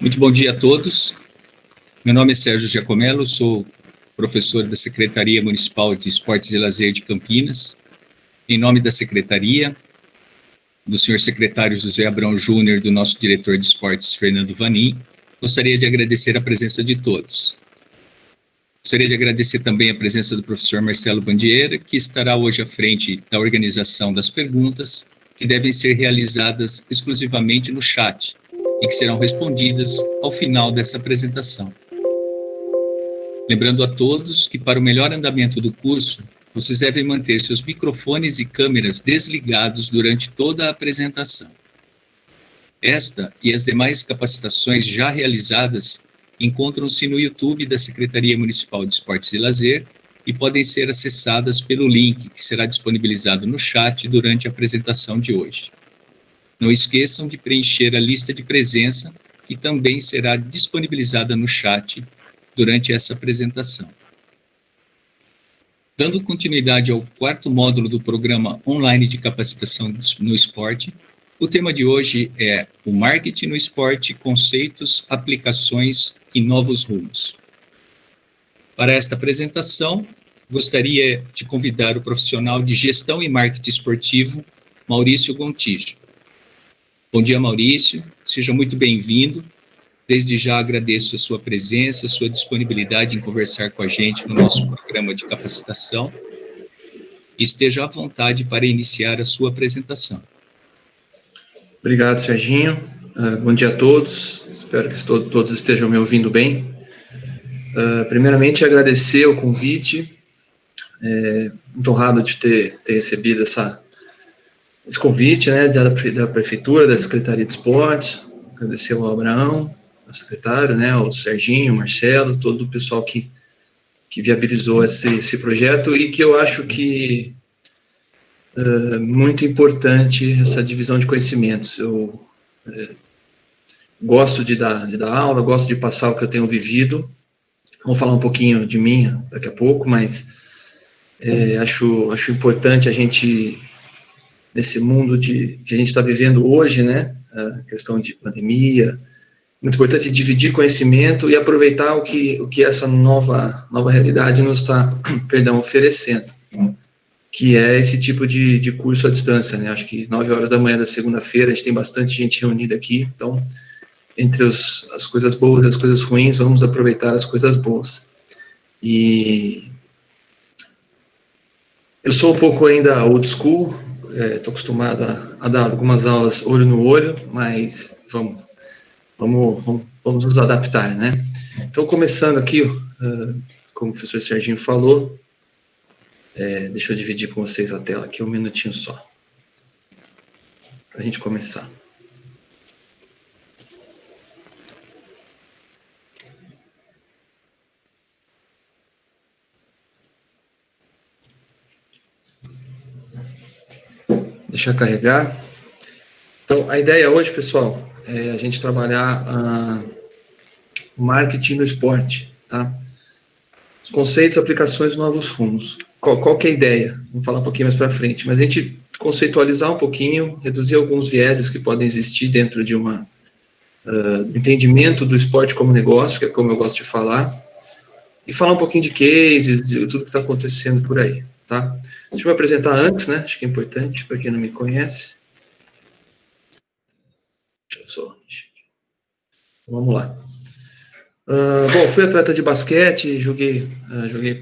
Muito bom dia a todos. Meu nome é Sérgio Giacomello, sou professor da Secretaria Municipal de Esportes e Lazer de Campinas. Em nome da Secretaria, do senhor secretário José Abrão Júnior, do nosso diretor de esportes, Fernando Vanin, gostaria de agradecer a presença de todos. Gostaria de agradecer também a presença do professor Marcelo Bandieira, que estará hoje à frente da organização das perguntas, que devem ser realizadas exclusivamente no chat e que serão respondidas ao final dessa apresentação. Lembrando a todos que, para o melhor andamento do curso, vocês devem manter seus microfones e câmeras desligados durante toda a apresentação. Esta e as demais capacitações já realizadas encontram-se no YouTube da Secretaria Municipal de Esportes e Lazer e podem ser acessadas pelo link que será disponibilizado no chat durante a apresentação de hoje. Não esqueçam de preencher a lista de presença, que também será disponibilizada no chat durante essa apresentação. Dando continuidade ao quarto módulo do programa online de capacitação no esporte, o tema de hoje é o marketing no esporte, conceitos, aplicações e novos rumos. Para esta apresentação, gostaria de convidar o profissional de gestão e marketing esportivo, Maurício Gontijo. Bom dia, Maurício, seja muito bem-vindo. Desde já agradeço a sua presença, a sua disponibilidade em conversar com a gente no nosso programa de capacitação. Esteja à vontade para iniciar a sua apresentação. Obrigado, Serginho. Bom dia a todos. Espero que todos estejam me ouvindo bem. Primeiramente, agradecer o convite. Muito honrado de ter recebido esse convite, né, da Prefeitura, da Secretaria de Esportes. Agradecer ao Abraão, ao secretário, né, ao Serginho, ao Marcelo, todo o pessoal que viabilizou esse projeto e que eu acho que muito importante essa divisão de conhecimentos. Eu gosto de dar aula, gosto de passar o que eu tenho vivido. Vou falar um pouquinho de mim daqui a pouco, mas acho importante a gente, nesse mundo que a gente está vivendo hoje, né, a questão de pandemia, muito importante dividir conhecimento e aproveitar o que essa nova realidade nos está, oferecendo, que é esse tipo de curso à distância, né? Acho que 9 horas da manhã da segunda-feira, a gente tem bastante gente reunida aqui, então, entre as coisas boas e as coisas ruins, vamos aproveitar as coisas boas. E eu sou um pouco ainda old school, estou acostumado a dar algumas aulas olho no olho, mas vamos nos adaptar, né? Então, começando aqui, como o professor Serginho falou, deixa eu dividir com vocês a tela aqui um minutinho só, para a gente começar. Deixa eu carregar. Então, a ideia hoje, pessoal, é a gente trabalhar marketing no esporte, tá? Os conceitos, aplicações e novos rumos. Qual que é a ideia? Vamos falar um pouquinho mais para frente, mas a gente conceitualizar um pouquinho, reduzir alguns vieses que podem existir dentro de entendimento do esporte como negócio, que é como eu gosto de falar, e falar um pouquinho de cases, de tudo que está acontecendo por aí, tá? Deixa eu me apresentar antes, né? Acho que é importante para quem não me conhece. Vamos lá. Bom, fui atleta de basquete, joguei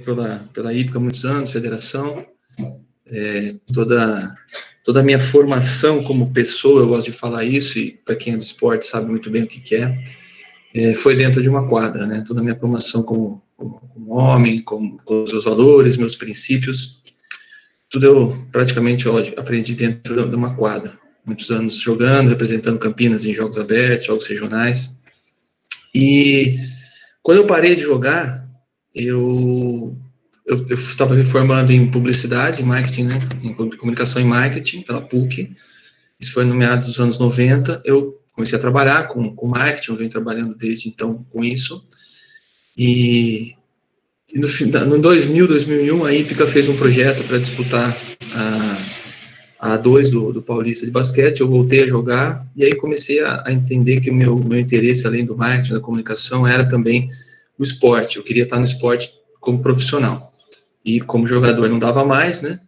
pela IPCA há muitos anos, federação. Toda a minha formação como pessoa, eu gosto de falar isso, e para quem é do esporte sabe muito bem o que é, foi dentro de uma quadra, né? Toda a minha formação como homem, com os meus valores, meus princípios, tudo eu praticamente aprendi dentro de uma quadra. Muitos anos jogando, representando Campinas em jogos abertos, jogos regionais. E quando eu parei de jogar, eu estava me formando em publicidade, em marketing, né, em comunicação e marketing, pela PUC. Isso foi no meados dos anos 90. Eu comecei a trabalhar com marketing, eu venho trabalhando desde então com isso. E no 2000, 2001, a IPCA fez um projeto para disputar A2 do Paulista de basquete, eu voltei a jogar, e aí comecei a entender que o meu interesse, além do marketing, da comunicação, era também o esporte. Eu queria estar no esporte como profissional. E como jogador não dava mais, né?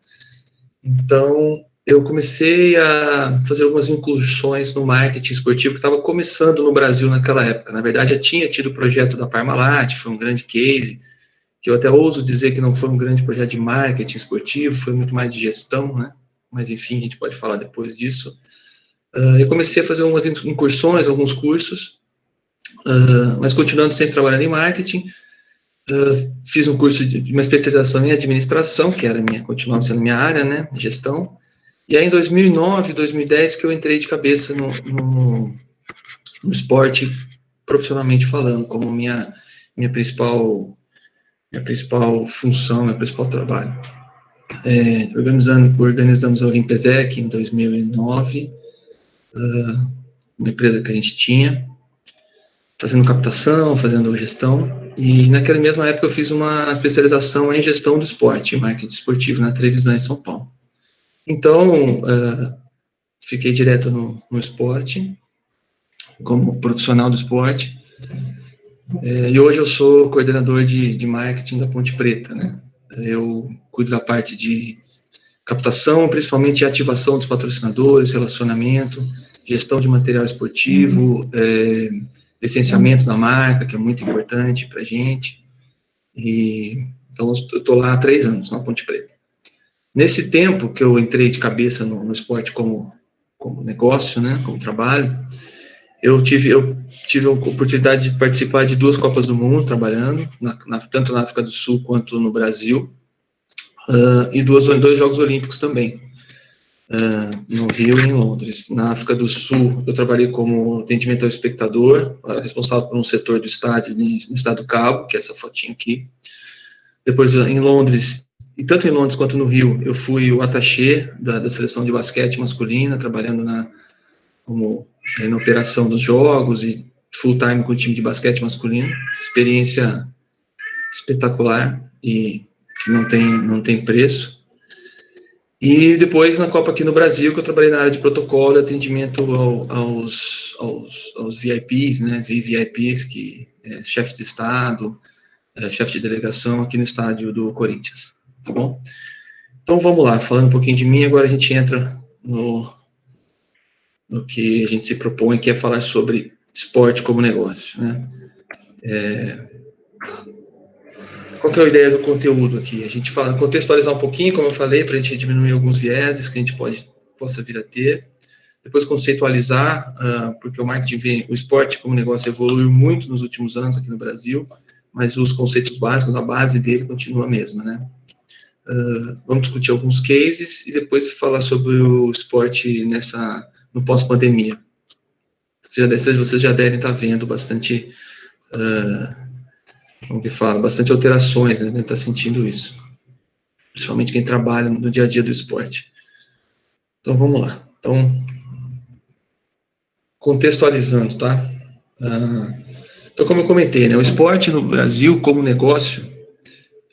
Então, eu comecei a fazer algumas incursões no marketing esportivo, que estava começando no Brasil naquela época. Na verdade, já tinha tido o projeto da Parmalat, foi um grande case, que eu até ouso dizer que não foi um grande projeto de marketing esportivo, foi muito mais de gestão, né? Mas, enfim, a gente pode falar depois disso. Eu comecei a fazer algumas incursões, alguns cursos, mas continuando sempre trabalhando em marketing. Fiz um curso de uma especialização em administração, que era continuava sendo minha área, né, gestão. E aí, em 2009, 2010, que eu entrei de cabeça no esporte, profissionalmente falando, como minha principal função, meu principal trabalho. Organizamos a Olimpesec em 2009, uma empresa que a gente tinha, fazendo captação, fazendo gestão, e naquela mesma época eu fiz uma especialização em gestão do esporte, marketing esportivo na televisão em São Paulo. Então, fiquei direto no esporte, como profissional do esporte, e hoje eu sou coordenador de marketing da Ponte Preta, né? Eu cuido da parte de captação, principalmente ativação dos patrocinadores, relacionamento, gestão de material esportivo, licenciamento da marca, que é muito importante para a gente. Então, eu estou lá há 3 anos, na Ponte Preta. Nesse tempo que eu entrei de cabeça no esporte como negócio, né, como trabalho, eu tive a oportunidade de participar de 2 Copas do Mundo, trabalhando, tanto na África do Sul quanto no Brasil, e 2 Jogos Olímpicos também, no Rio e em Londres. Na África do Sul, eu trabalhei como atendimento ao espectador, era responsável por um setor do estádio, no estado do Cabo, que é essa fotinha aqui. Depois, em Londres, e tanto em Londres quanto no Rio, eu fui o attaché da seleção de basquete masculina, trabalhando na operação dos jogos e full time com o time de basquete masculino. Experiência espetacular e que não tem preço. E depois, na Copa aqui no Brasil, que eu trabalhei na área de protocolo e atendimento aos VIPs, né, VVIPs, que é chefes de Estado, chefe de delegação aqui no estádio do Corinthians, tá bom? Então, vamos lá, falando um pouquinho de mim, agora a gente entra no que a gente se propõe, que é falar sobre esporte como negócio, né? Qual que é a ideia do conteúdo aqui? A gente fala, contextualizar um pouquinho, como eu falei, para a gente diminuir alguns vieses que a gente possa vir a ter. Depois conceitualizar, porque o marketing o esporte como negócio evoluiu muito nos últimos anos aqui no Brasil, mas os conceitos básicos, a base dele continua a mesma, né? Vamos discutir alguns cases e depois falar sobre o esporte no pós-pandemia. Vocês já devem estar vendo bastante, bastante alterações, né? Deve estar sentindo isso. Principalmente quem trabalha no dia a dia do esporte. Então, vamos lá. Então, contextualizando, tá? Então, como eu comentei, né? O esporte no Brasil, como negócio,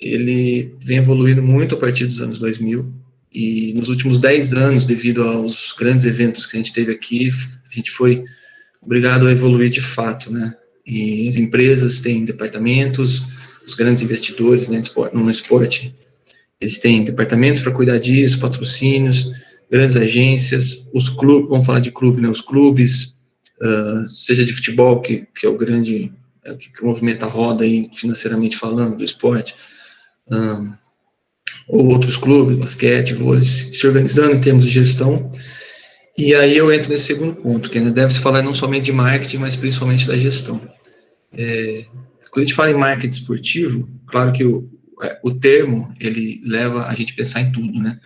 ele vem evoluindo muito a partir dos anos 2000, e nos últimos 10 anos, devido aos grandes eventos que a gente teve aqui, a gente foi obrigado a evoluir de fato, né? E as empresas têm departamentos, os grandes investidores, né, no esporte, eles têm departamentos para cuidar disso, patrocínios, grandes agências, os clubes, vamos falar de clube, né? Os clubes, seja de futebol, que é o grande, que movimenta a roda aí, financeiramente falando, do esporte, ou outros clubes, basquete, vôlei, se organizando em termos de gestão. E aí eu entro nesse segundo ponto, que deve-se falar não somente de marketing, mas principalmente da gestão. Quando a gente fala em marketing esportivo, claro que o termo, ele leva a gente a pensar em tudo, né?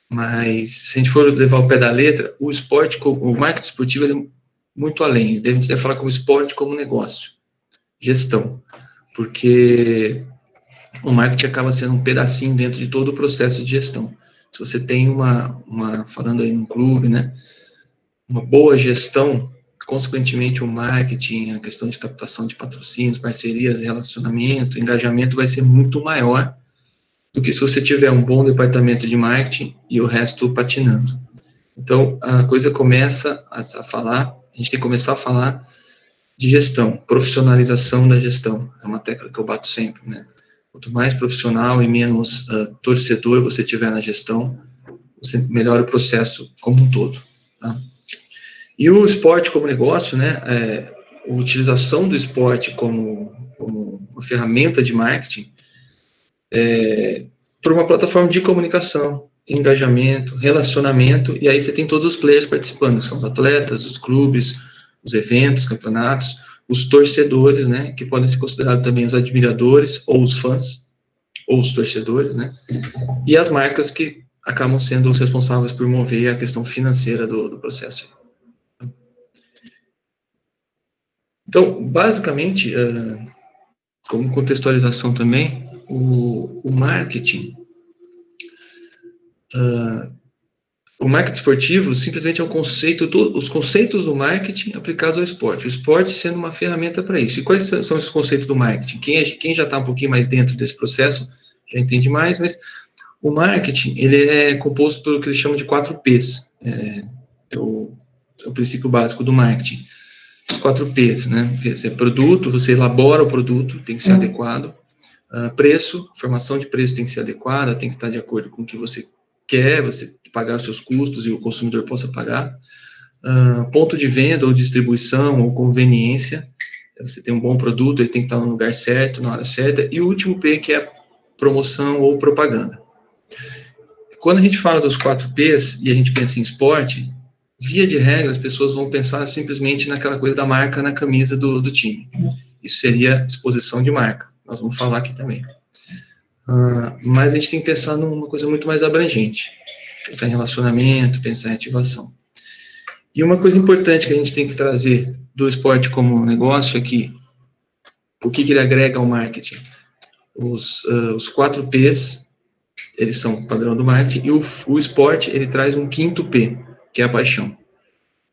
Mas se a gente for levar o pé da letra, o marketing esportivo, ele é muito além. A gente deve falar como esporte, como negócio, gestão. Porque o marketing acaba sendo um pedacinho dentro de todo o processo de gestão. Se você tem falando aí num clube, né, uma boa gestão, consequentemente o marketing, a questão de captação de patrocínios, parcerias, relacionamento, engajamento vai ser muito maior do que se você tiver um bom departamento de marketing e o resto patinando. Então, a coisa começa a falar, a gente tem que começar a falar de gestão, profissionalização da gestão, é uma tecla que eu bato sempre, né? Quanto mais profissional e menos torcedor você tiver na gestão, você melhora o processo como um todo, tá? E o esporte como negócio, né, a utilização do esporte como uma ferramenta de marketing, por uma plataforma de comunicação, engajamento, relacionamento, e aí você tem todos os players participando, que são os atletas, os clubes, os eventos, campeonatos, os torcedores, né, que podem ser considerados também os admiradores, ou os fãs, ou os torcedores, né, e as marcas que acabam sendo os responsáveis por mover a questão financeira do processo. Então, basicamente, como contextualização também, o marketing, o marketing esportivo simplesmente é um conceito, os conceitos do marketing aplicados ao esporte, o esporte sendo uma ferramenta para isso. E quais são esses conceitos do marketing? Quem já está um pouquinho mais dentro desse processo já entende mais, mas o marketing, ele é composto pelo que eles chamam de 4 Ps, é o princípio básico do marketing. Os 4 Ps, né? É produto, você elabora o produto, tem que ser adequado. Preço, formação de preço tem que ser adequada, tem que estar de acordo com o que você quer, você pagar os seus custos e o consumidor possa pagar. Ponto de venda ou distribuição ou conveniência, você tem um bom produto, ele tem que estar no lugar certo, na hora certa. E o último P, que é promoção ou propaganda. Quando a gente fala dos 4 Ps e a gente pensa em esporte, via de regra, as pessoas vão pensar simplesmente naquela coisa da marca na camisa do time. Isso seria exposição de marca. Nós vamos falar aqui também. Mas a gente tem que pensar numa coisa muito mais abrangente. Pensar em relacionamento, pensar em ativação. E uma coisa importante que a gente tem que trazer do esporte como negócio é que o que ele agrega ao marketing? Os 4 Ps, eles são o padrão do marketing, e o esporte, ele traz um 5º P, que é a paixão.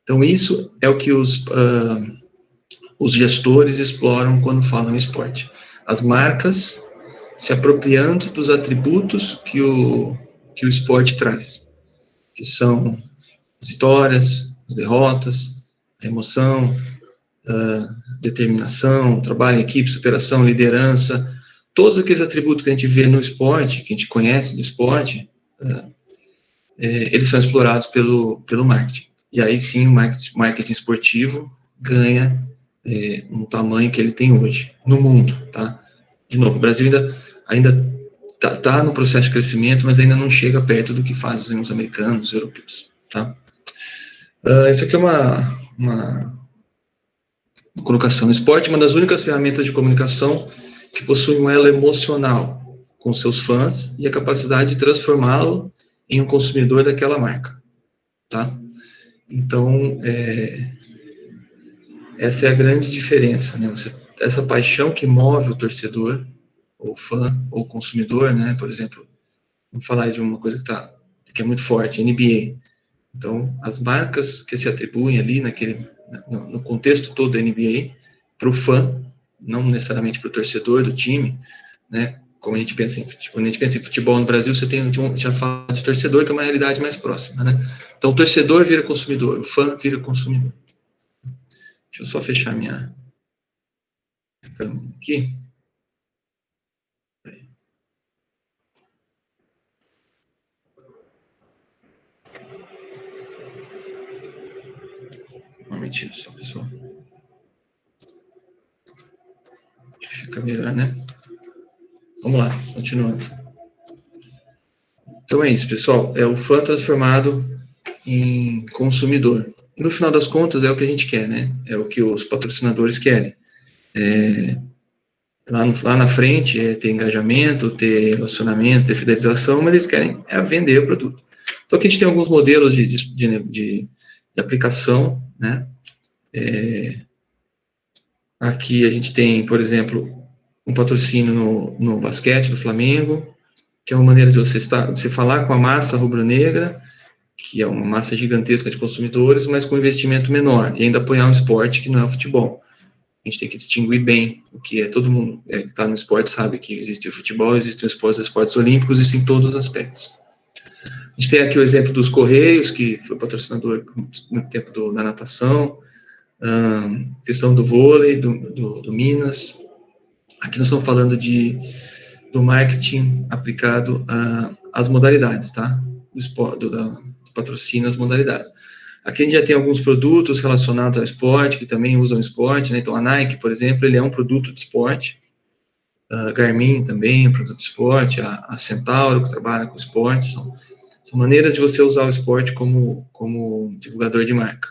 Então, isso é o que os gestores exploram quando falam em esporte. As marcas se apropriando dos atributos que o esporte traz, que são as vitórias, as derrotas, a emoção, determinação, trabalho em equipe, superação, liderança, todos aqueles atributos que a gente vê no esporte, que a gente conhece do esporte, eles são explorados pelo marketing. E aí sim o marketing esportivo ganha um tamanho que ele tem hoje, no mundo, tá? De novo, o Brasil ainda tá no processo de crescimento, mas ainda não chega perto do que fazem os americanos, os europeus, tá? Isso aqui é uma colocação. O esporte é uma das únicas ferramentas de comunicação que possui um elo emocional com seus fãs e a capacidade de transformá-lo em um consumidor daquela marca, tá? Então, essa é a grande diferença, né? Essa paixão que move o torcedor, ou fã, ou consumidor, né? Por exemplo, vamos falar de uma coisa que é muito forte, NBA. Então, as marcas que se atribuem ali no contexto todo da NBA, para o fã, não necessariamente para o torcedor do time, né? Como a gente pensa quando a gente pensa em futebol no Brasil, já fala de torcedor, que é uma realidade mais próxima, né? Então, o torcedor vira consumidor, o fã vira consumidor. Deixa eu só fechar minha câmera aqui. Um momentinho só, pessoal. Acho que fica melhor, né? Vamos lá, continuando. Então é isso, pessoal. É o fã transformado em consumidor. E no final das contas é o que a gente quer, né? É o que os patrocinadores querem. Lá na frente é ter engajamento, ter relacionamento, ter fidelização, mas eles querem vender o produto. Então aqui a gente tem alguns modelos de aplicação, né? Aqui a gente tem, por exemplo, um patrocínio no basquete do Flamengo, que é uma maneira de você falar com a massa rubro-negra, que é uma massa gigantesca de consumidores, mas com investimento menor, e ainda apoiar um esporte que não é o futebol. A gente tem que distinguir bem o que é. Todo mundo que está no esporte sabe que existe o futebol, existem os esportes olímpicos, existem todos os aspectos. A gente tem aqui o exemplo dos Correios, que foi patrocinador por muito tempo da natação, questão do vôlei, do Minas. Aqui nós estamos falando do marketing aplicado às modalidades, tá? Do patrocínio às modalidades. Aqui a gente já tem alguns produtos relacionados ao esporte, que também usam esporte, né? Então, a Nike, por exemplo, ele é um produto de esporte. A Garmin também é um produto de esporte. A Centauro, que trabalha com esporte. São maneiras de você usar o esporte como divulgador de marca.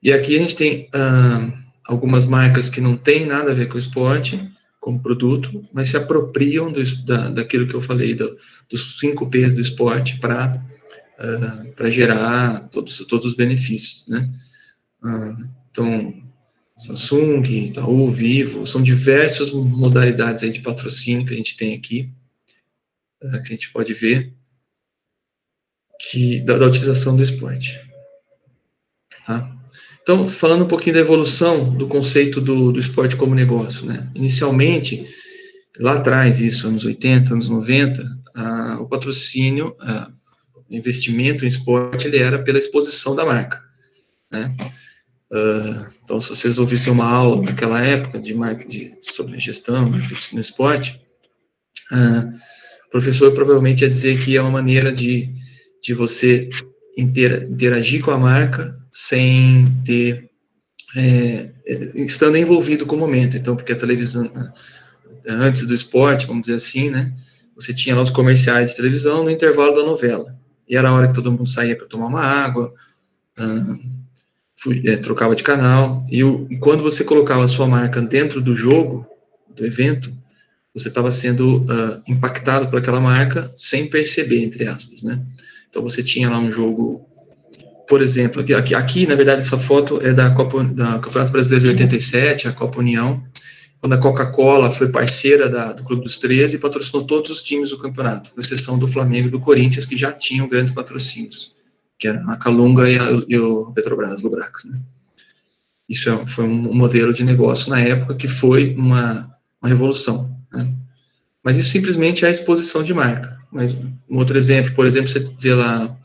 E aqui a gente tem algumas marcas que não têm nada a ver com o esporte, como produto, mas se apropriam daquilo que eu falei, dos 5 P's do esporte para gerar todos os benefícios, né? Então, Samsung, Itaú, Vivo, são diversas modalidades aí de patrocínio que a gente tem aqui, que a gente pode ver, da utilização do esporte. Tá? Então, falando um pouquinho da evolução do conceito do esporte como negócio, né? Inicialmente, lá atrás, anos 80, anos 90, o patrocínio, o investimento em esporte, ele era pela exposição da marca, né? Então, se vocês ouvissem uma aula naquela época de marketing, sobre gestão no esporte, o professor provavelmente ia dizer que é uma maneira de você interagir com a marca sem ter, estando envolvido com o momento. Então, porque a televisão, antes do esporte, vamos dizer assim, né, você tinha lá os comerciais de televisão no intervalo da novela, e era a hora que todo mundo saía para tomar uma água, trocava de canal, e quando você colocava a sua marca dentro do jogo, do evento, você estava sendo impactado por aquela marca sem perceber, entre aspas, né? Então, você tinha lá um jogo, por exemplo, aqui na verdade, essa foto é da Campeonato Brasileiro de 87, a Copa União, quando a Coca-Cola foi parceira do Clube dos 13 e patrocinou todos os times do campeonato, com exceção do Flamengo e do Corinthians, que já tinham grandes patrocínios, que era a Calunga e o Petrobras, Lubrax, né? Isso foi um modelo de negócio na época que foi uma revolução, né? Mas isso simplesmente é a exposição de marca. Mas um outro exemplo, por exemplo, você vê lá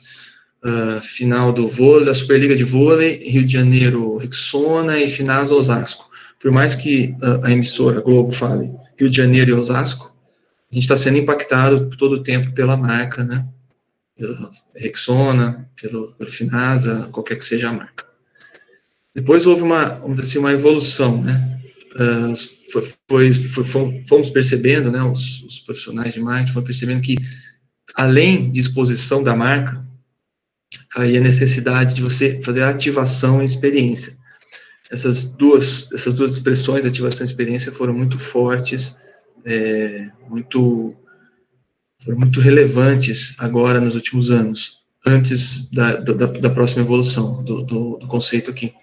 final do vôlei, da Superliga de Vôlei, Rio de Janeiro, Rexona e Finasa Osasco. Por mais que a emissora, a Globo, fale Rio de Janeiro e Osasco, a gente está sendo impactado todo o tempo pela marca, né? Pela Rexona, pelo Finasa, qualquer que seja a marca. Depois houve vamos dizer assim, uma evolução, né? Fomos percebendo, né, os profissionais de marketing foram percebendo que, além de exposição da marca, aí a necessidade de você fazer ativação e experiência. Essas duas expressões, ativação e experiência, foram muito fortes, foram muito relevantes agora nos últimos anos, antes da próxima evolução do conceito aqui.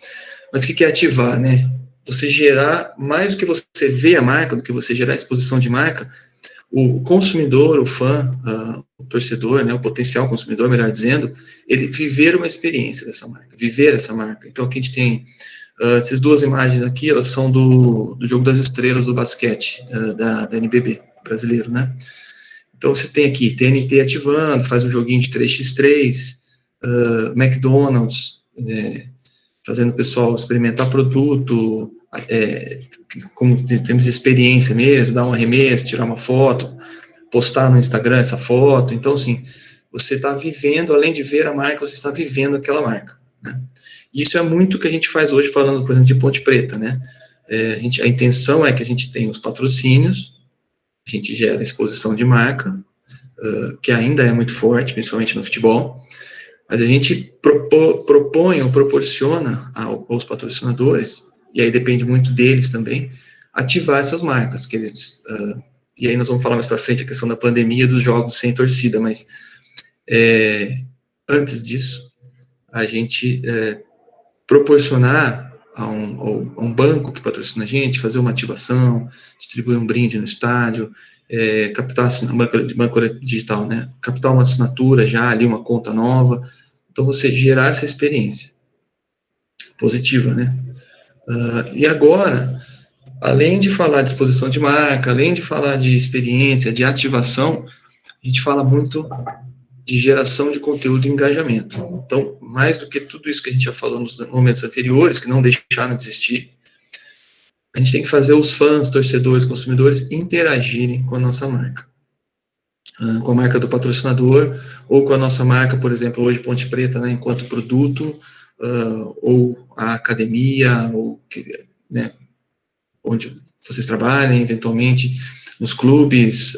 Mas o que é ativar, né? Você gerar, mais do que você ver a marca, do que você gerar exposição de marca, o consumidor, o fã, o torcedor, né, o potencial consumidor, melhor dizendo, ele viver uma experiência dessa marca, viver essa marca. Então, aqui a gente tem essas duas imagens aqui, elas são do Jogo das Estrelas do basquete, da NBB brasileiro, né? Então, você tem aqui TNT ativando, faz um joguinho de 3x3, McDonald's, fazendo o pessoal experimentar produto, como temos de experiência mesmo, dar um arremesso, tirar uma foto, postar no Instagram essa foto. Então, assim, você está vivendo, além de ver a marca, você está vivendo aquela marca, né? E isso é muito o que a gente faz hoje, falando, por exemplo, de Ponte Preta, né? A intenção é que a gente tenha os patrocínios, a gente gera exposição de marca, que ainda é muito forte, principalmente no futebol, mas a gente propõe ou proporciona aos patrocinadores, e aí depende muito deles também, ativar essas marcas. E aí nós vamos falar mais para frente a questão da pandemia dos jogos sem torcida, mas antes disso, a gente proporcionar a um banco que patrocina a gente, fazer uma ativação, distribuir um brinde no estádio, captar banco digital, né? Captar uma assinatura já ali, uma conta nova. Então, você gerar essa experiência positiva, né? E agora, além de falar de exposição de marca, além de falar de experiência, de ativação, a gente fala muito de geração de conteúdo e engajamento. Então, mais do que tudo isso que a gente já falou nos momentos anteriores, que não deixaram de existir, a gente tem que fazer os fãs, torcedores, consumidores interagirem com a nossa marca. Com a marca do patrocinador, ou com a nossa marca, por exemplo, hoje Ponte Preta, né, enquanto produto, ou a academia, ou, né, onde vocês trabalhem, eventualmente, nos clubes,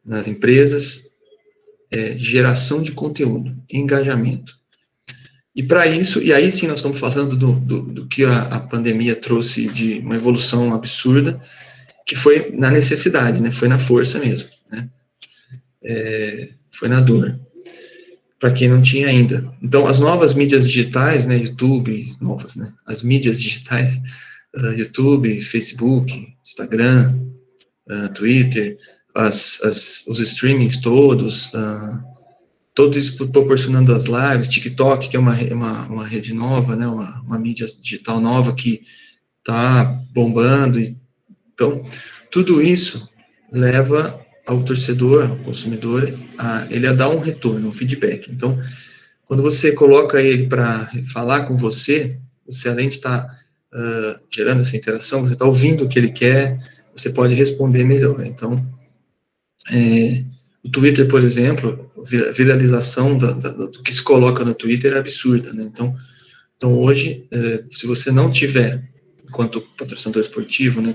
nas empresas, geração de conteúdo, engajamento. E para isso, e aí sim nós estamos falando do que a pandemia trouxe de uma evolução absurda, que foi na necessidade, né, foi na força mesmo, né, foi na dor, para quem não tinha ainda. Então, as novas mídias digitais, né, YouTube, novas, né, as mídias digitais, YouTube, Facebook, Instagram, Twitter, os streamings todos, tudo isso proporcionando as lives, TikTok, que é uma rede nova, né, uma mídia digital nova que está bombando. Então, tudo isso leva ao torcedor, ao consumidor, ele a dar um retorno, um feedback. Então, quando você coloca ele para falar com você, além de estar gerando essa interação, você está ouvindo o que ele quer, você pode responder melhor. Então, o Twitter, por exemplo, a viralização do que se coloca no Twitter é absurda, né? Então hoje, se você não tiver, enquanto patrocinador esportivo, né,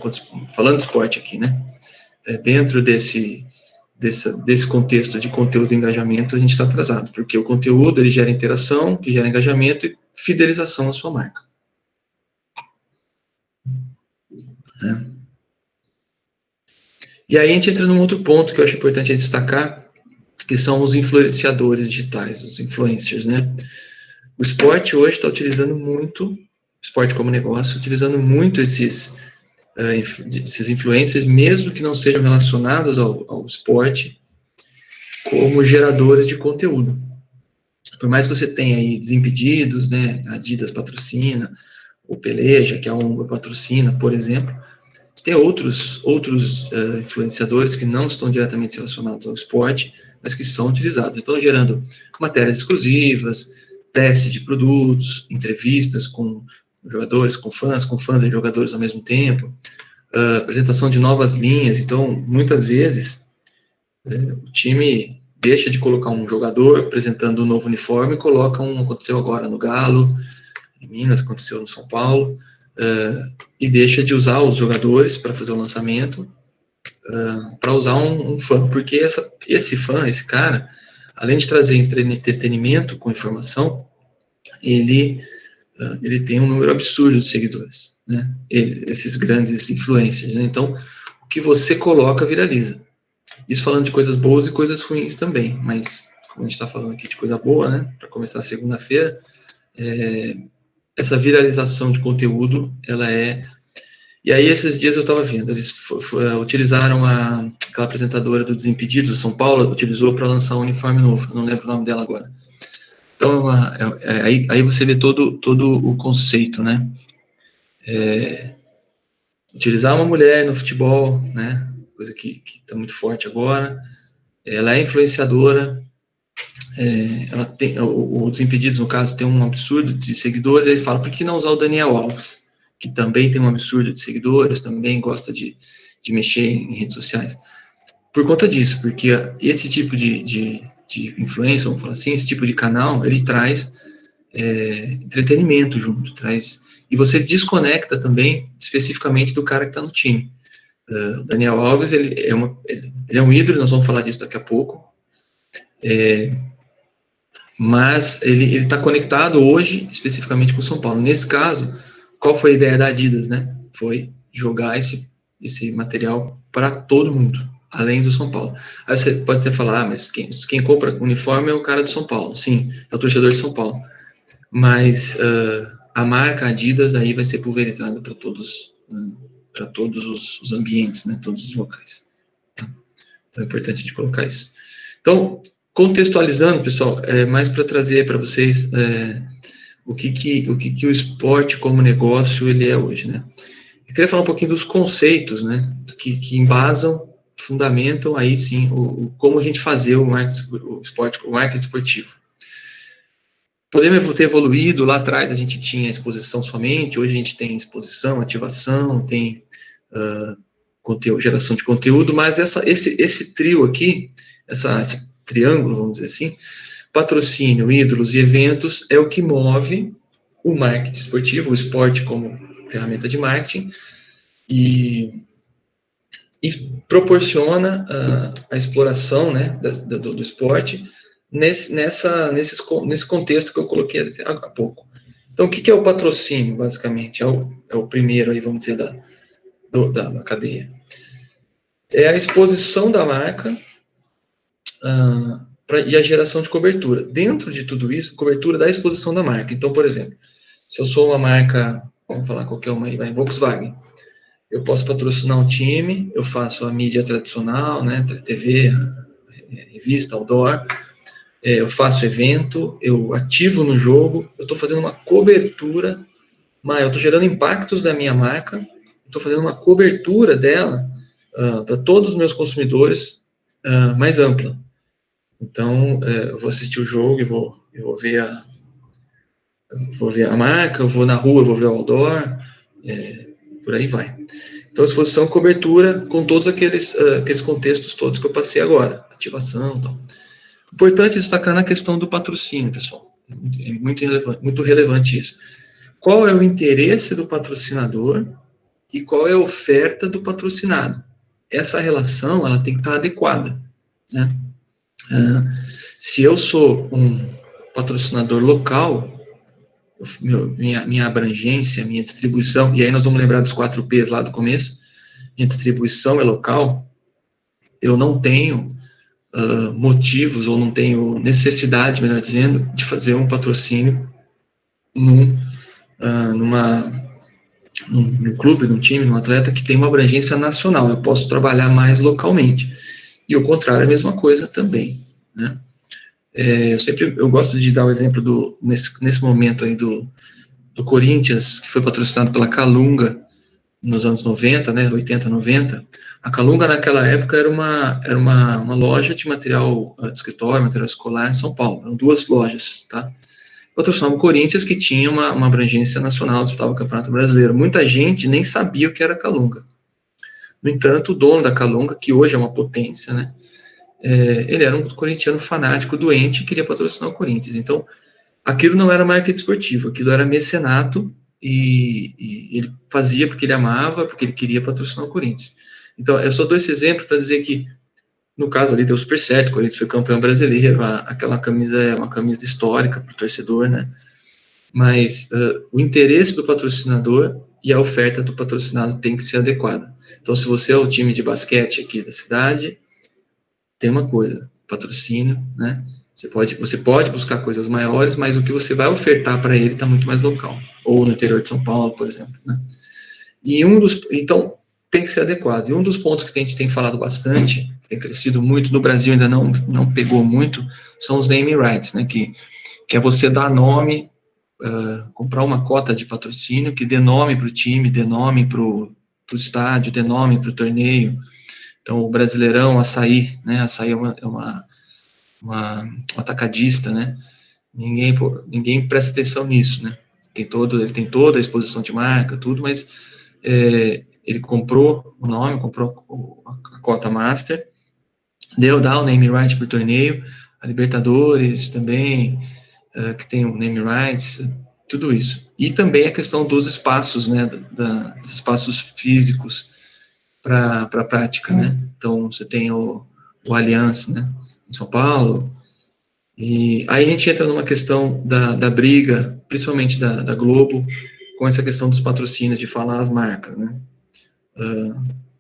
falando de esporte aqui, né, dentro desse contexto de conteúdo e engajamento, a gente está atrasado, porque o conteúdo, ele gera interação, que gera engajamento e fidelização à sua marca. Né? E aí a gente entra num outro ponto que eu acho importante a destacar, que são os influenciadores digitais, os influencers, né? O esporte hoje está utilizando muito, esporte como negócio, utilizando muito esses influencers, mesmo que não sejam relacionados ao esporte, como geradores de conteúdo. Por mais que você tenha aí Desimpedidos, né, a Adidas patrocina, o Peleja, que a ONG patrocina, por exemplo, tem outros influenciadores que não estão diretamente relacionados ao esporte, mas que são utilizados. Estão gerando matérias exclusivas, testes de produtos, entrevistas com jogadores, com fãs e jogadores ao mesmo tempo, apresentação de novas linhas. Então, muitas vezes, o time deixa de colocar um jogador apresentando um novo uniforme e coloca aconteceu agora no Galo, em Minas, aconteceu no São Paulo, e deixa de usar os jogadores para fazer o lançamento, para usar um fã, porque esse fã, esse cara, além de trazer entretenimento com informação, ele tem um número absurdo de seguidores, né? Esses grandes influencers, né? Então, o que você coloca viraliza. Isso falando de coisas boas e coisas ruins também, mas como a gente está falando aqui de coisa boa, né? Para começar a segunda-feira, essa viralização de conteúdo, ela é... E aí, esses dias eu estava vendo, eles utilizaram aquela apresentadora do Desimpedidos, do São Paulo, utilizou para lançar um uniforme novo, não lembro o nome dela agora. Então, aí você vê todo o conceito, né? Utilizar uma mulher no futebol, né? Coisa que está muito forte agora. Ela é influenciadora, ela tem, o Desimpedidos, no caso, tem um absurdo de seguidores, ele fala, por que não usar o Daniel Alves, que também tem um absurdo de seguidores, também gosta de mexer em redes sociais? Por conta disso, porque esse tipo de influência, vamos falar assim, esse tipo de canal, ele traz entretenimento junto, e você desconecta também, especificamente, do cara que está no time. O Daniel Alves, ele é um ídolo, nós vamos falar disso daqui a pouco, mas ele está conectado hoje, especificamente com o São Paulo. Nesse caso, qual foi a ideia da Adidas, né? Foi jogar esse material para todo mundo, além do São Paulo. Aí você pode até falar, mas quem compra uniforme é o cara do São Paulo. Sim, é o torcedor de São Paulo. Mas a marca Adidas aí vai ser pulverizada para todos os ambientes, né? Todos os locais. Tá? Então é importante a gente colocar isso. Então, contextualizando, pessoal, mais para trazer para vocês o que o esporte como negócio ele é hoje, né? Eu queria falar um pouquinho dos conceitos, né, que embasam fundamentam aí sim como a gente fazer o marketing esportivo. Podemos ter evoluído, lá atrás a gente tinha exposição somente, hoje a gente tem exposição, ativação, tem geração de conteúdo, mas esse trio aqui, esse triângulo, vamos dizer assim, patrocínio, ídolos e eventos é o que move o marketing esportivo, o esporte como ferramenta de marketing, e proporciona a exploração, né, do esporte nesse contexto que eu coloquei há pouco. Então, o que é o patrocínio, basicamente? É o primeiro, aí, vamos dizer, da cadeia. É a exposição da marca e a geração de cobertura. Dentro de tudo isso, cobertura da exposição da marca. Então, por exemplo, se eu sou uma marca, vamos falar qualquer uma aí, Volkswagen, eu posso patrocinar um time, eu faço a mídia tradicional, né, TV, revista, outdoor, eu faço evento, eu ativo no jogo, eu estou fazendo uma cobertura, mas eu estou gerando impactos da minha marca, estou fazendo uma cobertura dela para todos os meus consumidores mais ampla. Então, eu vou assistir o jogo e vou ver a marca, eu vou na rua, eu vou ver o outdoor, por aí vai. Então, exposição e cobertura com todos aqueles contextos todos que eu passei agora, ativação e tal. Importante destacar na questão do patrocínio, pessoal. É muito relevante isso. Qual é o interesse do patrocinador e qual é a oferta do patrocinado? Essa relação, ela tem que estar adequada, né? Se eu sou um patrocinador local, minha abrangência, minha distribuição, e aí nós vamos lembrar dos 4 P's lá do começo, minha distribuição é local, eu não tenho motivos, ou não tenho necessidade, melhor dizendo, de fazer um patrocínio num clube, num time, num atleta que tem uma abrangência nacional. Eu posso trabalhar mais localmente. E o contrário é a mesma coisa também, né? Eu gosto de dar o exemplo nesse momento aí do Corinthians, que foi patrocinado pela Calunga nos anos 90, né, 80, 90. A Calunga, naquela época, era uma loja de material de escritório, material escolar em São Paulo. Eram 2 lojas, tá? Patrocinava o Corinthians, que tinha uma abrangência nacional, disputava o Campeonato Brasileiro. Muita gente nem sabia o que era Calunga. No entanto, o dono da Calunga, que hoje é uma potência, né, ele era um corintiano fanático, doente, e queria patrocinar o Corinthians. Então, aquilo não era marketing esportivo, aquilo era mecenato, e ele fazia porque ele amava, porque ele queria patrocinar o Corinthians. Então, eu só dou esse exemplo para dizer que, no caso ali, deu super certo, o Corinthians foi campeão brasileiro, aquela camisa é uma camisa histórica para o torcedor, né? Mas o interesse do patrocinador e a oferta do patrocinado tem que ser adequada. Então, se você é o time de basquete aqui da cidade, tem uma coisa, patrocínio, né? Você pode buscar coisas maiores, mas o que você vai ofertar para ele está muito mais local. Ou no interior de São Paulo, por exemplo, né? Então, tem que ser adequado. E um dos pontos que a gente tem falado bastante, que tem crescido muito, no Brasil ainda não pegou muito, são os naming rights, né? Que é você dar nome, comprar uma cota de patrocínio que dê nome para o time, dê nome para o estádio, dê nome para o torneio. Então, o Brasileirão, Açaí, né? Açaí é uma atacadista, né? Ninguém presta atenção nisso, né? Ele tem toda a exposição de marca, tudo, mas ele comprou o nome, comprou a cota master, dá o name right para o torneio, a Libertadores também, que tem o name rights, tudo isso. E também a questão dos espaços, né? Dos espaços físicos para a prática, né? Então, você tem o Allianz, né? Em São Paulo. E aí a gente entra numa questão da briga, principalmente da Globo, com essa questão dos patrocínios, de falar as marcas, né?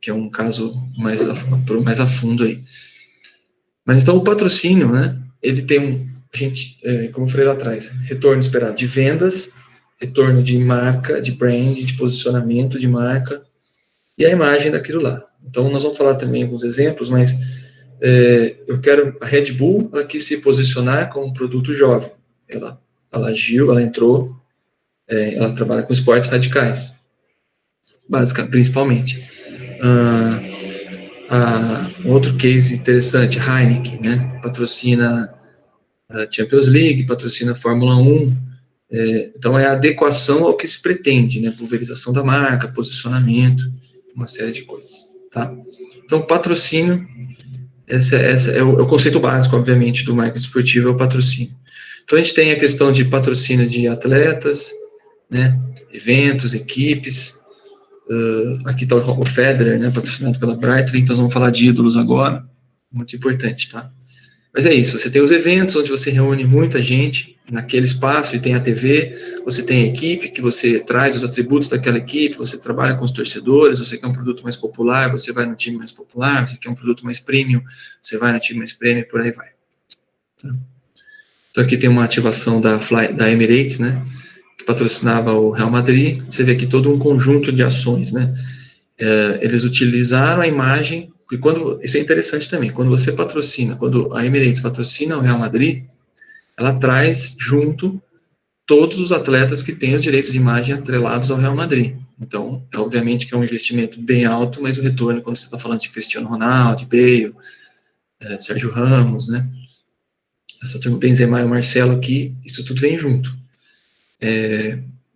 Que é um caso mais a fundo aí. Mas então o patrocínio, né? Ele tem como eu falei lá atrás, retorno esperado de vendas, retorno de marca, de brand, de posicionamento de marca e a imagem daquilo lá. Então nós vamos falar também alguns exemplos, mas eu quero a Red Bull, ela quis se posicionar como um produto jovem. Ela agiu, ela entrou, ela trabalha com esportes radicais, basicamente, principalmente. Um outro case interessante, Heineken, né? Patrocina a Champions League, patrocina a Fórmula 1. Então, é a adequação ao que se pretende, né? Pulverização da marca, posicionamento, uma série de coisas, tá? Então, patrocínio, esse é o conceito básico, obviamente, do marketing esportivo, é o patrocínio. Então, a gente tem a questão de patrocínio de atletas, né? Eventos, equipes. Aqui está o Federer, né? Patrocinado pela Breitling, então vamos falar de ídolos agora. Muito importante, tá? Mas é isso, você tem os eventos onde você reúne muita gente naquele espaço e tem a TV, você tem a equipe que você traz os atributos daquela equipe, você trabalha com os torcedores, você quer um produto mais popular, você vai no time mais popular, você quer um produto mais premium, você vai no time mais premium, por aí vai. Tá? Então aqui tem uma ativação da Emirates, né, que patrocinava o Real Madrid, você vê aqui todo um conjunto de ações, né, eles utilizaram a imagem. E isso é interessante também, quando você patrocina, quando a Emirates patrocina o Real Madrid, ela traz junto todos os atletas que têm os direitos de imagem atrelados ao Real Madrid. Então, obviamente que é um investimento bem alto, mas o retorno, quando você está falando de Cristiano Ronaldo, Bale, Sérgio Ramos, né? Essa turma, Benzema e o Marcelo aqui, isso tudo vem junto.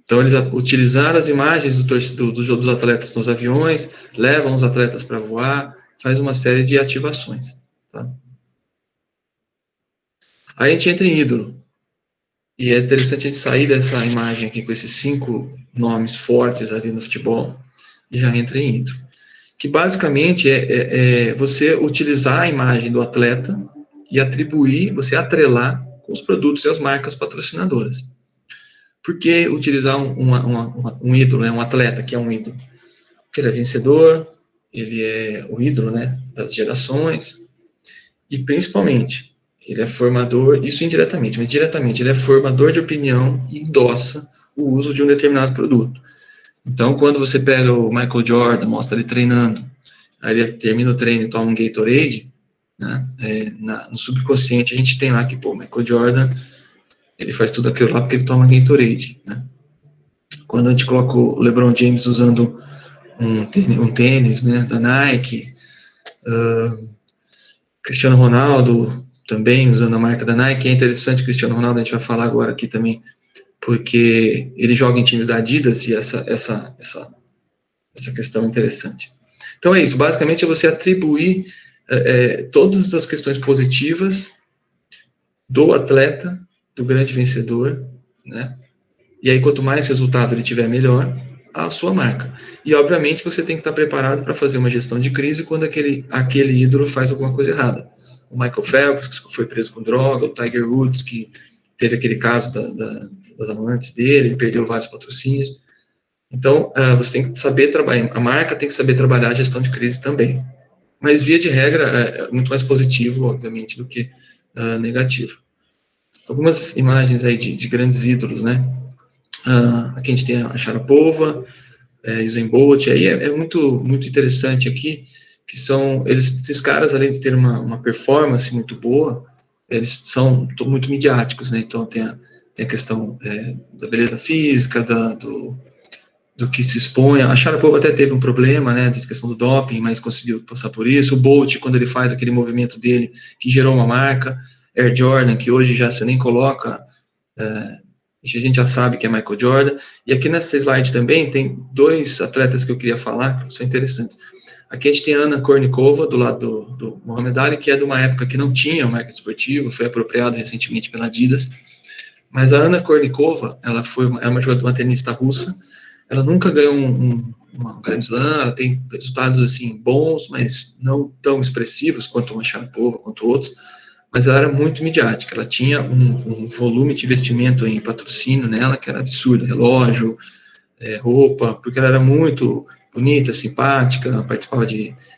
Então, eles utilizaram as imagens dos atletas nos aviões, levam os atletas para voar, faz uma série de ativações. Tá? Aí a gente entra em ídolo. E é interessante a gente sair dessa imagem aqui com esses 5 nomes fortes ali no futebol e já entra em ídolo. Que basicamente é você utilizar a imagem do atleta e atribuir, você atrelar com os produtos e as marcas patrocinadoras. Por que utilizar um ídolo, né, um atleta que é um ídolo? Porque ele é vencedor, ele é o ídolo, né, das gerações, e principalmente, ele é formador, isso indiretamente, mas diretamente, ele é formador de opinião e endossa o uso de um determinado produto. Então, quando você pega o Michael Jordan, mostra ele treinando, aí ele termina o treino e toma um Gatorade, né, no subconsciente a gente tem lá que, pô, Michael Jordan, ele faz tudo aquilo lá porque ele toma Gatorade, né. Quando a gente coloca o LeBron James usando um tênis, né, da Nike, Cristiano Ronaldo também usando a marca da Nike, é interessante, Cristiano Ronaldo, a gente vai falar agora aqui também, porque ele joga em times da Adidas e essa questão é interessante. Então é isso, basicamente é você atribuir todas as questões positivas do atleta, do grande vencedor, né? E aí quanto mais resultado ele tiver, melhor a sua marca. E obviamente você tem que estar preparado para fazer uma gestão de crise quando aquele ídolo faz alguma coisa errada. O Michael Phelps, que foi preso com droga, o Tiger Woods, que teve aquele caso das amantes dele, ele perdeu vários patrocínios. Então, você tem que saber trabalhar, a marca tem que saber trabalhar a gestão de crise também. Mas, via de regra, é muito mais positivo, obviamente, do que negativo. Algumas imagens aí de grandes ídolos, né? Aqui a gente tem a Sharapova, Usain Bolt, aí é muito, muito interessante aqui, que esses caras, além de ter uma performance muito boa, eles são muito midiáticos, né? Então, tem a questão da beleza física, do que se expõe. A Sharapova até teve um problema, né, de questão do doping, mas conseguiu passar por isso. O Bolt, quando ele faz aquele movimento dele, que gerou uma marca. Air Jordan, que hoje já você nem coloca, a gente já sabe que é Michael Jordan. E aqui nessa slide também tem 2 atletas que eu queria falar, que são interessantes. Aqui a gente tem a Anna Kournikova, do lado do Muhammad Ali, que é de uma época que não tinha o marketing esportivo, foi apropriado recentemente pela Adidas. Mas a Anna Kournikova, ela é uma jogadora, uma tenista russa. Ela nunca ganhou uma Grand Slam, ela tem resultados assim bons, mas não tão expressivos quanto uma Sharapova, quanto outros. Mas ela era muito midiática, ela tinha um volume de investimento em patrocínio nela que era absurdo, relógio, roupa, porque ela era muito bonita, simpática,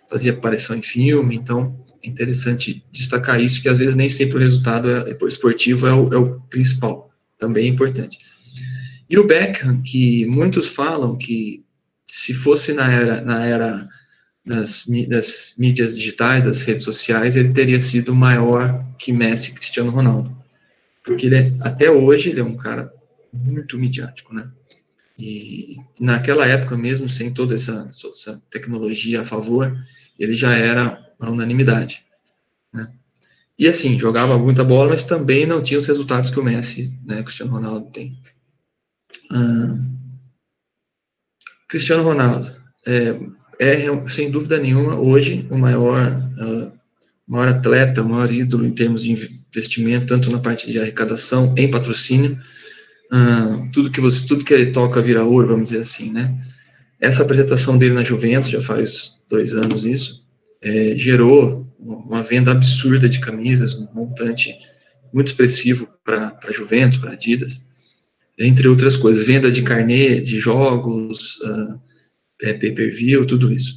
fazia aparição em filme, então é interessante destacar isso, que às vezes nem sempre o resultado esportivo é o principal, também é importante. E o Beckham, que muitos falam que se fosse na era das mídias digitais, das redes sociais, ele teria sido maior que Messi e Cristiano Ronaldo. Porque até hoje, ele é um cara muito midiático, né? E naquela época mesmo, sem toda essa tecnologia a favor, ele já era a unanimidade, né? E assim, jogava muita bola, mas também não tinha os resultados que o Messi, né, Cristiano Ronaldo tem. Cristiano Ronaldo sem dúvida nenhuma, hoje, o maior atleta, o maior ídolo em termos de investimento, tanto na parte de arrecadação, em patrocínio, tudo que ele toca vira ouro, vamos dizer assim, né? Essa apresentação dele na Juventus, já faz 2 anos isso, gerou uma venda absurda de camisas, um montante muito expressivo para a Juventus, para a Adidas, entre outras coisas, venda de carnê, de jogos, pay-per-view, tudo isso.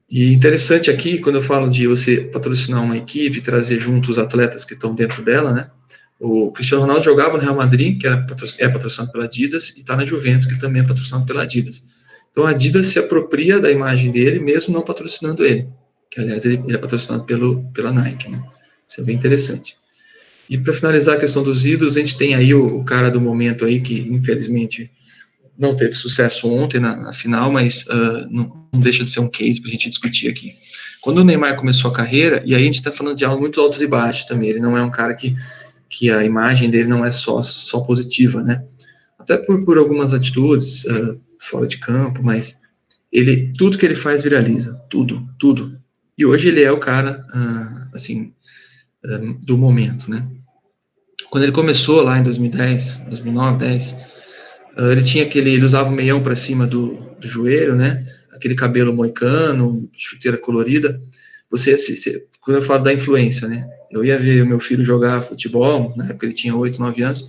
E interessante aqui, quando eu falo de você patrocinar uma equipe, trazer junto os atletas que estão dentro dela, né? O Cristiano Ronaldo jogava no Real Madrid, que é patrocinado pela Adidas, e está na Juventus, que também é patrocinado pela Adidas. Então a Adidas se apropria da imagem dele, mesmo não patrocinando ele. Que, aliás, ele é patrocinado pela Nike, né? Isso é bem interessante. E para finalizar a questão dos ídolos, a gente tem aí o cara do momento aí, que infelizmente não teve sucesso ontem na final, mas não deixa de ser um case para a gente discutir aqui. Quando o Neymar começou a carreira, e aí a gente está falando de algo muito altos e baixos também, ele não é um cara que a imagem dele não é só positiva, né? Até por algumas atitudes fora de campo, mas tudo que ele faz viraliza, tudo. E hoje ele é o cara, assim, do momento, né? Quando ele começou lá em 2010, 2009, 10, ele usava o meião para cima do joelho, né? Aquele cabelo moicano, chuteira colorida. Quando eu falo da influência, né? Eu ia ver o meu filho jogar futebol, na época ele tinha 8, 9 anos,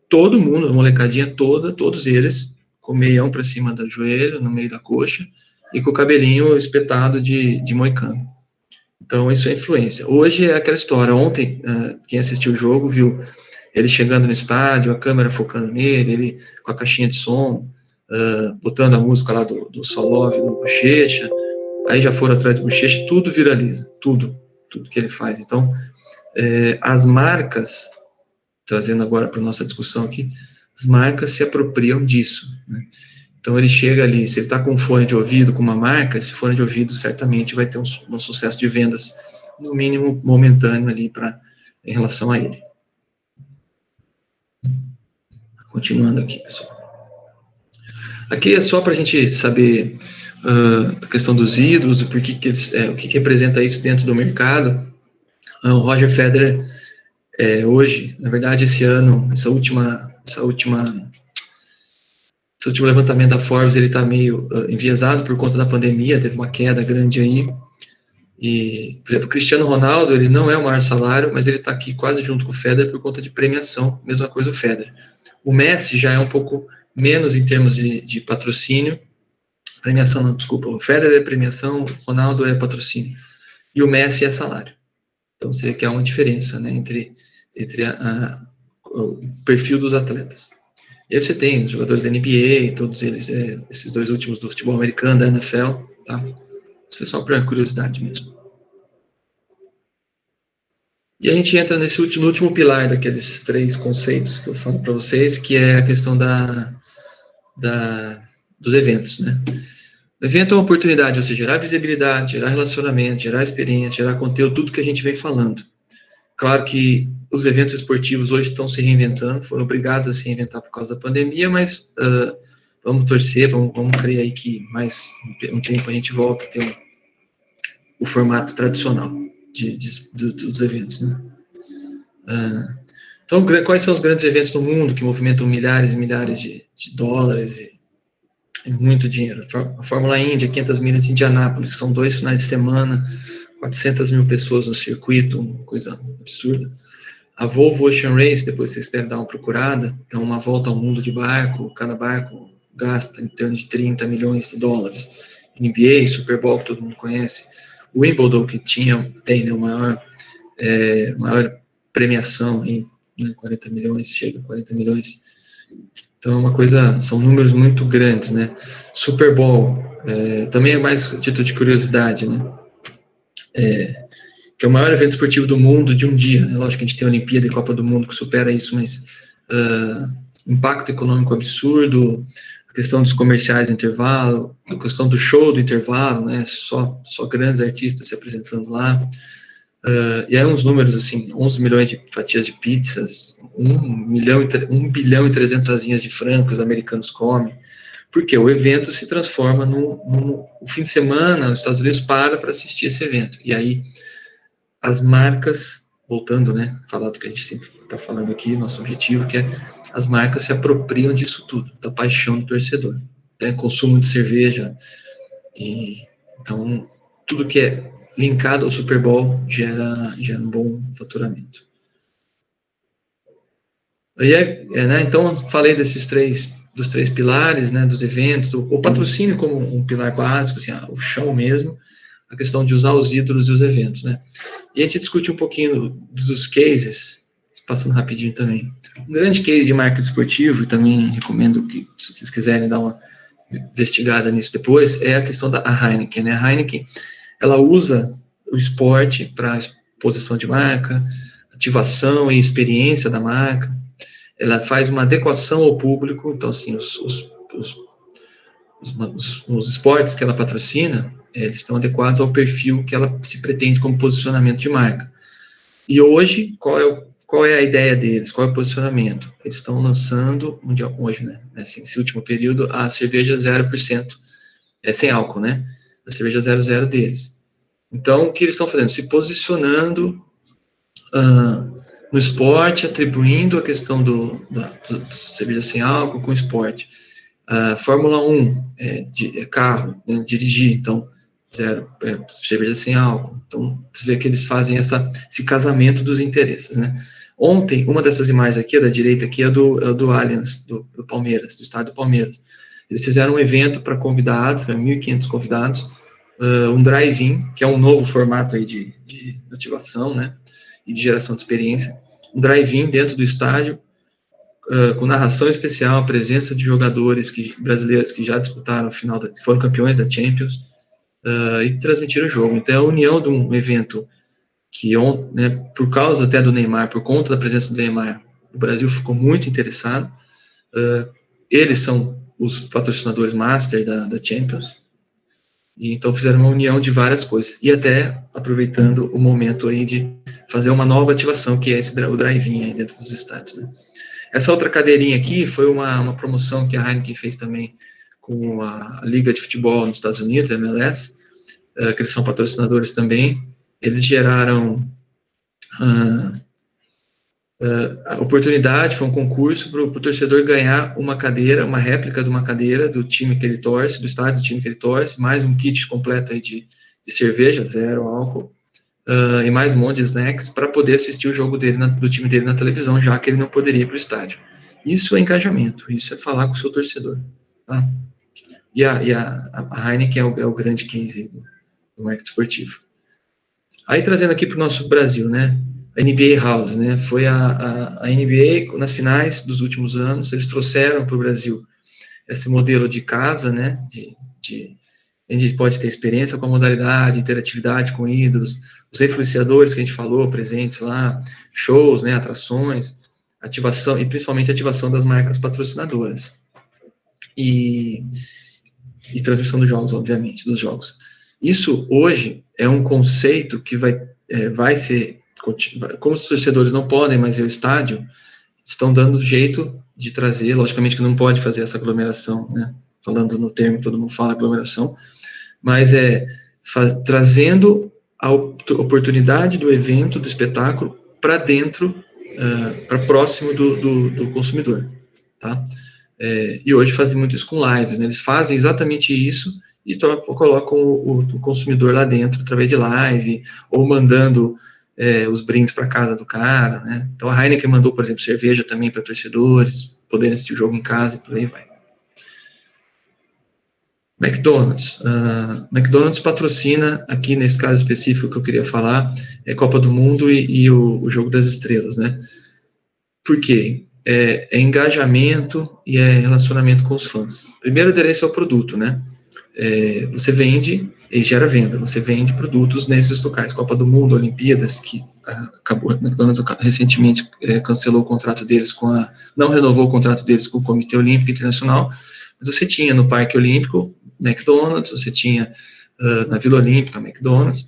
todo mundo, a molecadinha toda, todos eles, com o meião para cima do joelho, no meio da coxa, e com o cabelinho espetado de moicano. Então, isso é influência. Hoje é aquela história. Ontem, quem assistiu o jogo viu ele chegando no estádio, a câmera focando nele, ele com a caixinha de som, botando a música lá do Solove, do Bochecha, aí já foram atrás do Bochecha, tudo viraliza, tudo que ele faz. Então, as marcas, trazendo agora para a nossa discussão aqui, as marcas se apropriam disso, né? Então ele chega ali, se ele está com um fone de ouvido com uma marca, esse fone de ouvido certamente vai ter um sucesso de vendas, no mínimo momentâneo ali em relação a ele. Continuando aqui, pessoal. Aqui é só para a gente saber a questão dos ídolos, o que representa isso dentro do mercado. O Roger Federer, hoje, na verdade, esse ano, esse último levantamento da Forbes, ele está meio enviesado por conta da pandemia, teve uma queda grande aí. E, por exemplo, o Cristiano Ronaldo, ele não é o maior salário, mas ele está aqui quase junto com o Federer por conta de premiação, mesma coisa o Federer. O Messi já é um pouco menos em termos de patrocínio, premiação não, desculpa, o Federer é premiação, o Ronaldo é patrocínio, e o Messi é salário. Então, você vê que há uma diferença, né, entre o perfil dos atletas. E aí você tem os jogadores da NBA, todos eles, esses 2 últimos do futebol americano, da NFL, tá? Isso é só para curiosidade mesmo. E a gente entra no último pilar daqueles 3 conceitos que eu falo para vocês, que é a questão dos eventos, né? O evento é uma oportunidade de você gerar visibilidade, gerar relacionamento, gerar experiência, gerar conteúdo, tudo que a gente vem falando. Claro que os eventos esportivos hoje estão se reinventando, foram obrigados a se reinventar por causa da pandemia, mas vamos torcer, vamos crer aí que mais um tempo a gente volta a ter o formato tradicional dos eventos, né? Então, quais são os grandes eventos no mundo que movimentam milhares e milhares de dólares e muito dinheiro? A Fórmula Indy, 500 milhas de Indianápolis, que são 2 finais de semana, 400 mil pessoas no circuito, uma coisa absurda. A Volvo Ocean Race, depois vocês devem dar uma procurada, é uma volta ao mundo de barco, cada barco gasta em torno de 30 milhões de dólares. NBA, Super Bowl, que todo mundo conhece. O Wimbledon, que tem, né, maior premiação em 40 milhões, chega a 40 milhões. Então, são números muito grandes, né? Super Bowl, também é mais título de curiosidade, né? Que é o maior evento esportivo do mundo de um dia, né? Lógico que a gente tem a Olimpíada e Copa do Mundo que supera isso, mas impacto econômico absurdo, questão dos comerciais do intervalo, a questão do show do intervalo, né, só grandes artistas se apresentando lá, e aí uns números assim, 11 milhões de fatias de pizzas, 1 bilhão e 300 asinhas de frango que os americanos comem, porque o evento se transforma o fim de semana, os Estados Unidos para assistir esse evento, e aí as marcas, voltando, né, falar do que a gente sempre está falando aqui, nosso objetivo, que é as marcas se apropriam disso tudo, da paixão do torcedor, né, consumo de cerveja, e então tudo que é linkado ao Super Bowl gera um bom faturamento. Aí né, então falei dos três pilares, né, dos eventos, o patrocínio como um pilar básico, assim, o chão mesmo, a questão de usar os ídolos e os eventos, né. E a gente discute um pouquinho dos cases, passando rapidinho também. Um grande case de marketing esportivo, e também recomendo que, se vocês quiserem dar uma investigada nisso depois, é a questão da Heineken, né? A Heineken, ela usa o esporte para exposição de marca, ativação e experiência da marca, ela faz uma adequação ao público, então, assim, os esportes que ela patrocina, eles estão adequados ao perfil que ela se pretende como posicionamento de marca. E hoje, qual é a ideia deles? Qual é o posicionamento? Eles estão lançando, hoje, né, nesse último período, a cerveja 0%, sem álcool, né? A cerveja 00 deles. Então, o que eles estão fazendo? Se posicionando no esporte, atribuindo a questão do cerveja sem álcool com esporte. Fórmula 1 é carro, né, dirigir, então, cerveja sem álcool. Então, você vê que eles fazem esse casamento dos interesses, né? Ontem, uma dessas imagens aqui, da direita aqui, é do Allianz, do Palmeiras, do estádio do Palmeiras. Eles fizeram um evento para convidados, para 1.500 convidados, um drive-in, que é um novo formato aí de ativação, né, e de geração de experiência. Um drive-in dentro do estádio, com narração especial, a presença de jogadores brasileiros que já disputaram foram campeões da Champions, e transmitiram o jogo. Então, a união de um evento que, né, por causa até do Neymar, por conta da presença do Neymar, o Brasil ficou muito interessado. Eles são os patrocinadores master da Champions, e então fizeram uma união de várias coisas, e até aproveitando o momento aí de fazer uma nova ativação, que é o drive-in aí dentro dos estádios, né. Essa outra cadeirinha aqui foi uma promoção que a Heineken fez também com a Liga de Futebol nos Estados Unidos, a MLS, que eles são patrocinadores também. Eles geraram a oportunidade, foi um concurso para o torcedor ganhar uma cadeira, uma réplica de uma cadeira do time que ele torce, do estádio do time que ele torce, mais um kit completo aí de cerveja, 0 álcool, e mais um monte de snacks para poder assistir o jogo do time dele na televisão, já que ele não poderia ir para o estádio. Isso é engajamento, isso é falar com o seu torcedor, tá? E a Heineken é o grande case aí do marketing esportivo. Aí, trazendo aqui para o nosso Brasil, né, a NBA House, né, foi a NBA nas finais dos últimos anos, eles trouxeram para o Brasil esse modelo de casa, né, a gente pode ter experiência com a modalidade, interatividade com ídolos, os influenciadores que a gente falou, presentes lá, shows, né, atrações, ativação, e principalmente ativação das marcas patrocinadoras. E transmissão dos jogos, obviamente, dos jogos. Isso, hoje, é um conceito que vai ser, como os torcedores não podem mais ir ao estádio, estão dando jeito de trazer, logicamente que não pode fazer essa aglomeração, né, falando no termo, todo mundo fala aglomeração, mas trazendo a oportunidade do evento, do espetáculo, para dentro, para próximo do consumidor, tá? E hoje fazem muito isso com lives, né? Eles fazem exatamente isso e colocam o consumidor lá dentro através de live, ou mandando os brindes para casa do cara, né? Então a Heineken mandou, por exemplo, cerveja também para torcedores, poderem assistir o jogo em casa e por aí vai. McDonald's. McDonald's patrocina, aqui nesse caso específico que eu queria falar, Copa do Mundo e o Jogo das Estrelas, né? Por quê? É engajamento e é relacionamento com os fãs. Primeiro endereço é o produto, né? Você vende e gera venda, você vende produtos nesses locais. Copa do Mundo, Olimpíadas, que acabou, a McDonald's recentemente cancelou o contrato deles não renovou o contrato deles com o Comitê Olímpico Internacional, Mas você tinha no Parque Olímpico, McDonald's, você tinha na Vila Olímpica, McDonald's.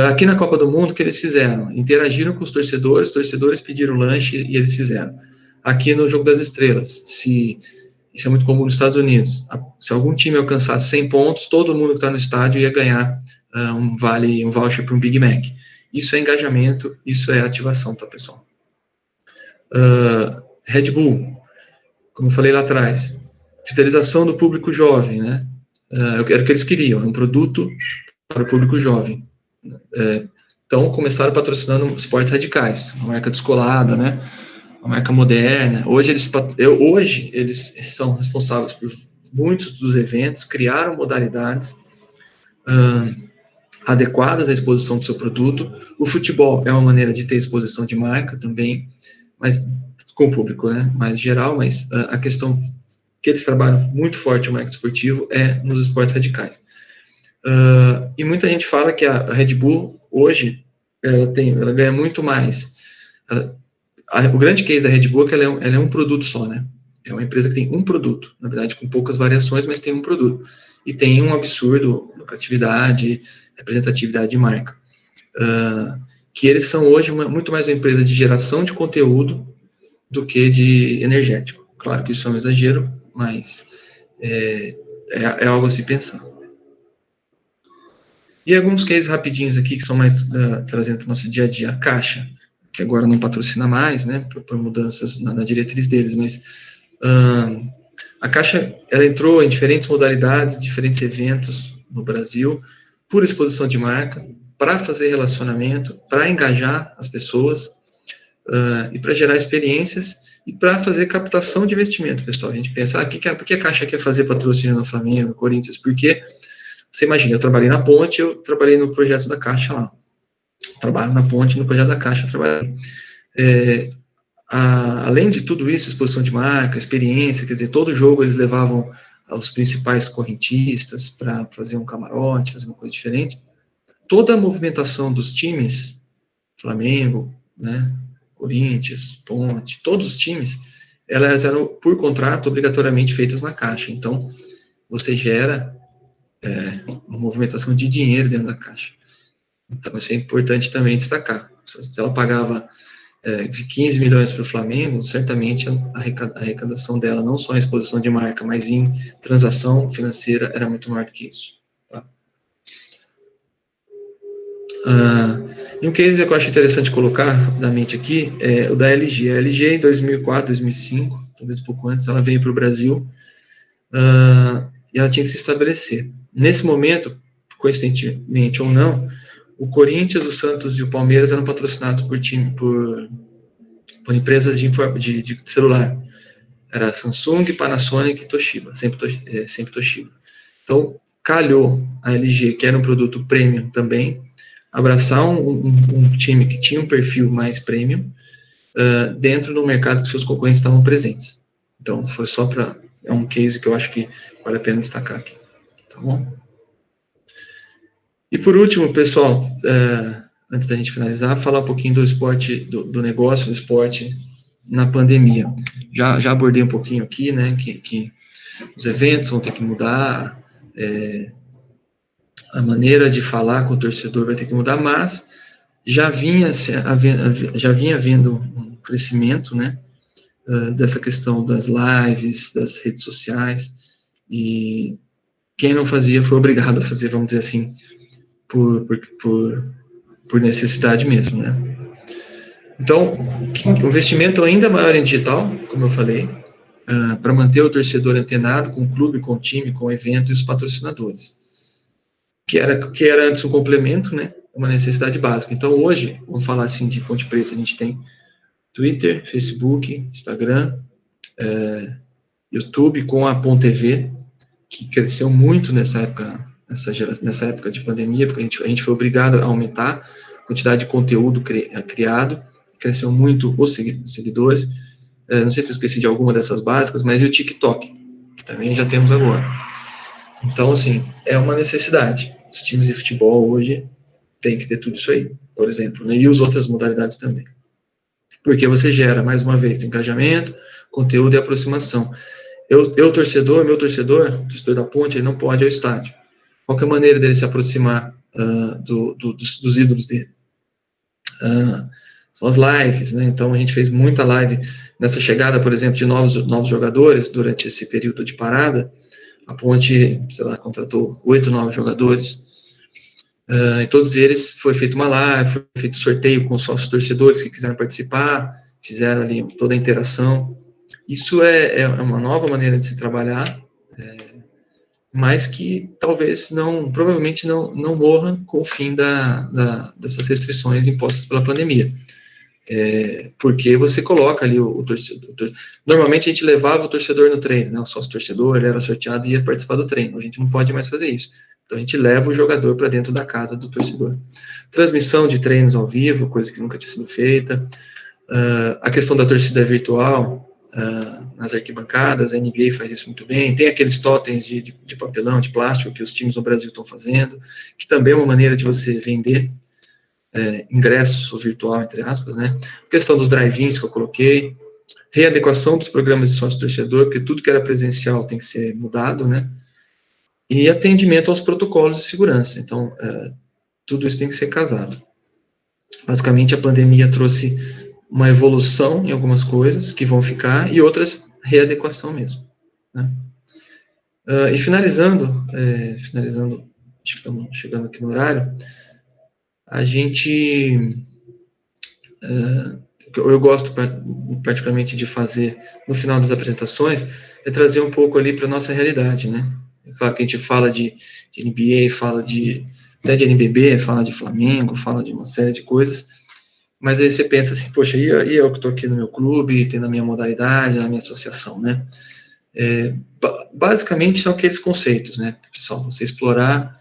Aqui na Copa do Mundo, o que eles fizeram? Interagiram com os torcedores pediram lanche e eles fizeram. Aqui no Jogo das Estrelas, isso é muito comum nos Estados Unidos, se algum time alcançasse 100 pontos, todo mundo que está no estádio ia ganhar um voucher para um Big Mac. Isso é engajamento, isso é ativação, tá, pessoal? Red Bull, como eu falei lá atrás, fidelização do público jovem, né? Era o que eles queriam, um produto para o público jovem. Então, começaram patrocinando esportes radicais, uma marca descolada, né? Uma marca moderna. Hoje eles são responsáveis por muitos dos eventos, criaram modalidades adequadas à exposição do seu produto. O futebol é uma maneira de ter exposição de marca também, mas com o público, né? Mais geral, mas a questão que eles trabalham muito forte no marketing esportivo é nos esportes radicais. E muita gente fala que a Red Bull, hoje, ela ganha muito mais. O grande case da Red Bull é que ela é um produto só, né? É uma empresa que tem um produto, na verdade, com poucas variações, mas tem um produto. E tem um absurdo lucratividade, representatividade de marca. Que eles são hoje muito mais uma empresa de geração de conteúdo do que de energético. Claro que isso é um exagero, mas é algo a se pensar. E alguns cases rapidinhos aqui, que são mais trazendo para o nosso dia a dia. A Caixa, que agora não patrocina mais, né, por mudanças na diretriz deles, mas a Caixa, ela entrou em diferentes modalidades, diferentes eventos no Brasil, por exposição de marca, para fazer relacionamento, para engajar as pessoas, e para gerar experiências, e para fazer captação de investimento, pessoal. A gente pensa, por que a Caixa quer fazer patrocínio no Flamengo, no Corinthians? Porque, você imagina, eu trabalhei na Ponte, eu trabalhei no projeto da Caixa lá. Trabalho na Ponte, no projeto da Caixa, eu trabalhei. Além de tudo isso, exposição de marca, experiência, quer dizer, todo jogo eles levavam os principais correntistas para fazer um camarote, fazer uma coisa diferente. Toda a movimentação dos times, Flamengo, né, Corinthians, Ponte, todos os times, elas eram, por contrato, obrigatoriamente feitas na Caixa. Então, você gera uma movimentação de dinheiro dentro da Caixa. Então, isso é importante também destacar. Se ela pagava 15 milhões para o Flamengo, certamente a arrecadação dela, não só em exposição de marca, mas em transação financeira, era muito maior do que isso. Tá? E um case que eu acho interessante colocar rapidamente aqui é o da LG. A LG, em 2004, 2005, talvez um pouco antes, ela veio para o Brasil e ela tinha que se estabelecer. Nesse momento, coincidentemente ou não, o Corinthians, o Santos e o Palmeiras eram patrocinados por empresas de celular. Era Samsung, Panasonic e Toshiba, sempre Toshiba. Então, calhou a LG, que era um produto premium também, abraçar um time que tinha um perfil mais premium dentro do mercado que seus concorrentes estavam presentes. Então, foi só para... É um case que eu acho que vale a pena destacar aqui. Tá bom? E por último, pessoal, antes da gente finalizar, falar um pouquinho do esporte, do negócio do esporte na pandemia. Já abordei um pouquinho aqui, né, que os eventos vão ter que mudar, a maneira de falar com o torcedor vai ter que mudar, mas já vinha havendo um crescimento, né, dessa questão das lives, das redes sociais, e quem não fazia foi obrigado a fazer, vamos dizer assim, por necessidade mesmo, né? Então, o investimento ainda maior em digital, como eu falei, para manter o torcedor antenado com o clube, com o time, com o evento e os patrocinadores, que era antes um complemento, né? Uma necessidade básica. Então, hoje, vamos falar assim de Ponte Preta, a gente tem Twitter, Facebook, Instagram, YouTube com a PonTV, que cresceu muito nessa época de pandemia, porque a gente foi obrigado a aumentar a quantidade de conteúdo criado, cresceu muito os seguidores. Não sei se eu esqueci de alguma dessas básicas, mas e o TikTok, que também já temos agora. Então, assim, é uma necessidade. Os times de futebol hoje têm que ter tudo isso aí, por exemplo, né? E as outras modalidades também. Porque você gera, mais uma vez, engajamento, conteúdo e aproximação. torcedor, meu torcedor, o torcedor da Ponte, ele não pode ir ao estádio. Qual que é a maneira dele se aproximar dos ídolos dele? São as lives, né? Então a gente fez muita live nessa chegada, por exemplo, de novos jogadores durante esse período de parada. A Ponte, sei lá, contratou 8, 9 jogadores. E todos eles foi feita uma live, foi feito sorteio com os sócios torcedores que quiseram participar, fizeram ali toda a interação. Isso é uma nova maneira de se trabalhar, mas que talvez provavelmente não morra com o fim dessas restrições impostas pela pandemia. Porque você coloca ali o torcedor. Normalmente a gente levava o torcedor no treino, né? O sócio torcedor, ele era sorteado e ia participar do treino. A gente não pode mais fazer isso. Então a gente leva o jogador para dentro da casa do torcedor. Transmissão de treinos ao vivo, coisa que nunca tinha sido feita. A questão da torcida virtual, nas arquibancadas, a NBA faz isso muito bem. Tem aqueles totens de papelão, de plástico, que os times no Brasil estão fazendo, que também é uma maneira de você vender ingresso virtual, entre aspas, né? A questão dos drive-ins que eu coloquei, readequação dos programas de sócio-torcedor, porque tudo que era presencial tem que ser mudado, né? E atendimento aos protocolos de segurança. Então, tudo isso tem que ser casado. Basicamente, a pandemia trouxe uma evolução em algumas coisas que vão ficar e outras readequação mesmo, né? E finalizando, acho que estamos chegando aqui no horário, a gente, eu gosto particularmente de fazer no final das apresentações, é trazer um pouco ali para a nossa realidade, né? É claro que a gente fala de NBA, fala até de NBB, fala de Flamengo, fala de uma série de coisas, mas aí você pensa assim, poxa, e eu que estou aqui no meu clube, tendo a minha modalidade, a minha associação, né? Basicamente são aqueles conceitos, né, pessoal? Você explorar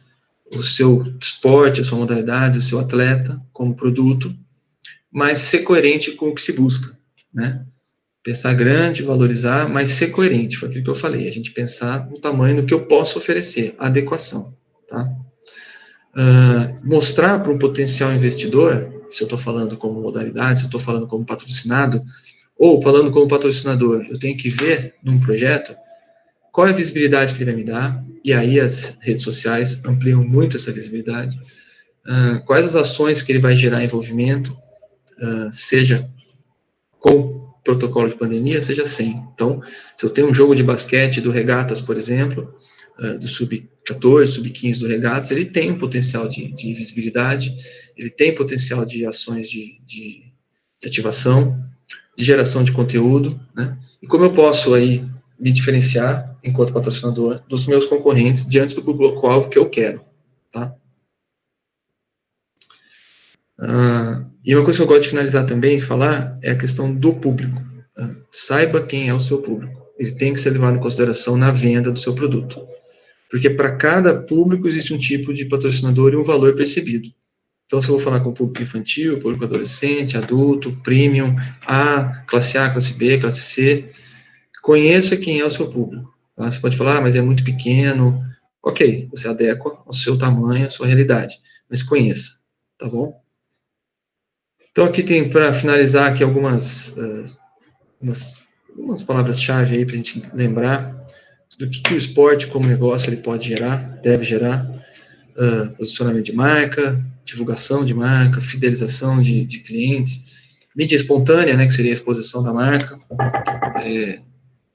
o seu esporte, a sua modalidade, o seu atleta como produto, mas ser coerente com o que se busca, né? Pensar grande, valorizar, mas ser coerente, foi aquilo que eu falei, a gente pensar no tamanho do que eu posso oferecer, adequação, tá? Mostrar para um potencial investidor, se eu estou falando como modalidade, se eu estou falando como patrocinado, ou falando como patrocinador, eu tenho que ver num projeto qual é a visibilidade que ele vai me dar, e aí as redes sociais ampliam muito essa visibilidade, quais as ações que ele vai gerar envolvimento, seja com protocolo de pandemia, seja sem. Então, se eu tenho um jogo de basquete do Regatas, por exemplo, do Sub-14, Sub-15 do Regatas, ele tem um potencial de visibilidade, ele tem potencial de ações de ativação, de geração de conteúdo, né? E como eu posso aí me diferenciar, enquanto patrocinador, dos meus concorrentes diante do público-alvo que eu quero, tá? E uma coisa que eu gosto de finalizar também e falar é a questão do público. Saiba quem é o seu público. Ele tem que ser levado em consideração na venda do seu produto. Porque para cada público existe um tipo de patrocinador e um valor percebido. Então, se eu vou falar com o público infantil, público adolescente, adulto, premium, classe A, classe B, classe C, conheça quem é o seu público. Tá? Você pode falar, mas é muito pequeno. Ok, você adequa ao seu tamanho, à sua realidade, mas conheça, tá bom? Então, aqui tem, para finalizar, aqui algumas palavras-chave aí para a gente lembrar do que o esporte como negócio ele pode gerar, deve gerar. Posicionamento de marca, divulgação de marca, fidelização de clientes, mídia espontânea, né, que seria a exposição da marca,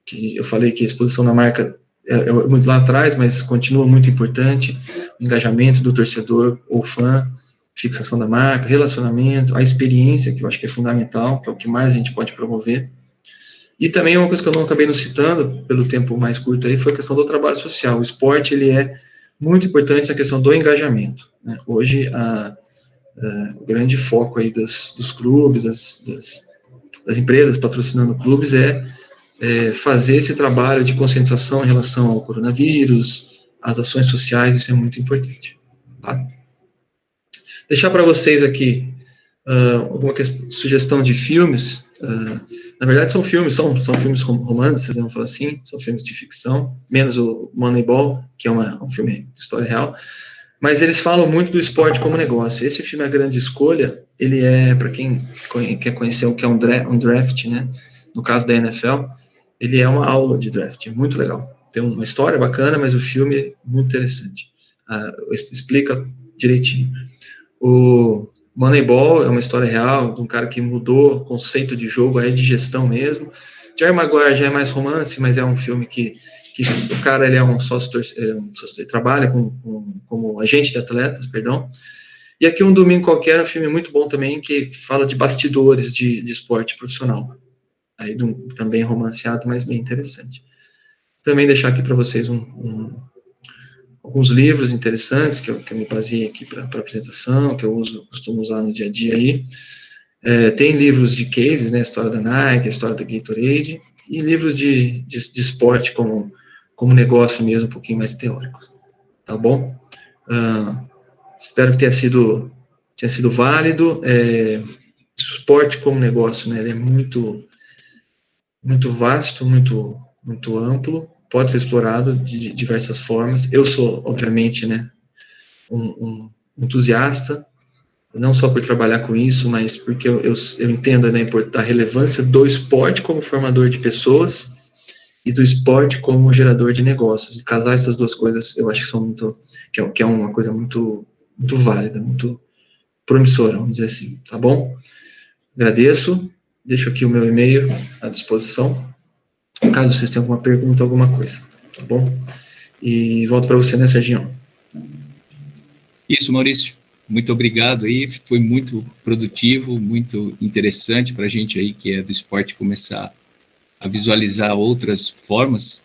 que eu falei que a exposição da marca é muito lá atrás, mas continua muito importante, o engajamento do torcedor ou fã, fixação da marca, relacionamento, a experiência, que eu acho que é fundamental, que é o que mais a gente pode promover. E também uma coisa que eu não acabei não citando, pelo tempo mais curto aí, foi a questão do trabalho social. O esporte, ele é muito importante na questão do engajamento, né? Hoje, o grande foco aí dos clubes, das empresas patrocinando clubes é fazer esse trabalho de conscientização em relação ao coronavírus, às ações sociais, isso é muito importante, tá? Deixar para vocês aqui alguma sugestão de filmes. Na verdade, são filmes romances, vamos falar assim, são filmes de ficção, menos o Moneyball, que é um filme de história real, mas eles falam muito do esporte como negócio. Esse filme, A Grande Escolha, ele para quem quer conhecer o que é um draft, né, no caso da NFL, Ele é uma aula de draft, é muito legal. Tem uma história bacana, mas o filme é muito interessante. Explica direitinho. O Moneyball é uma história real de um cara que mudou o conceito de jogo, aí de gestão mesmo. Jerry Maguire já é mais romance, mas é um filme que o cara ele é um sócio, ele trabalha como agente de atletas, perdão. E aqui Um Domingo Qualquer é um filme muito bom também, que fala de bastidores de esporte profissional. Aí também romanceado, mas bem interessante. Também deixar aqui para vocês alguns livros interessantes que eu me baseei aqui para apresentação, que eu costumo usar no dia a dia aí. Tem livros de cases, né, a história da Nike, a história da Gatorade, e livros de esporte como negócio mesmo, um pouquinho mais teóricos. Tá bom? Espero que tenha sido válido. Esporte como negócio, né, ele é muito, muito vasto, muito, muito amplo, pode ser explorado de diversas formas. Eu sou, obviamente, né, um entusiasta, não só por trabalhar com isso, mas porque eu entendo, né, a relevância do esporte como formador de pessoas e do esporte como gerador de negócios. E casar essas duas coisas, eu acho que são muito, que é uma coisa muito, muito válida, muito promissora, vamos dizer assim, tá bom? Agradeço, deixo aqui o meu e-mail à disposição, caso vocês tenham alguma pergunta, alguma coisa, tá bom? E volto para você, né, Serginho? Isso, Maurício. Muito obrigado aí, foi muito produtivo, muito interessante para a gente aí que é do esporte começar a visualizar outras formas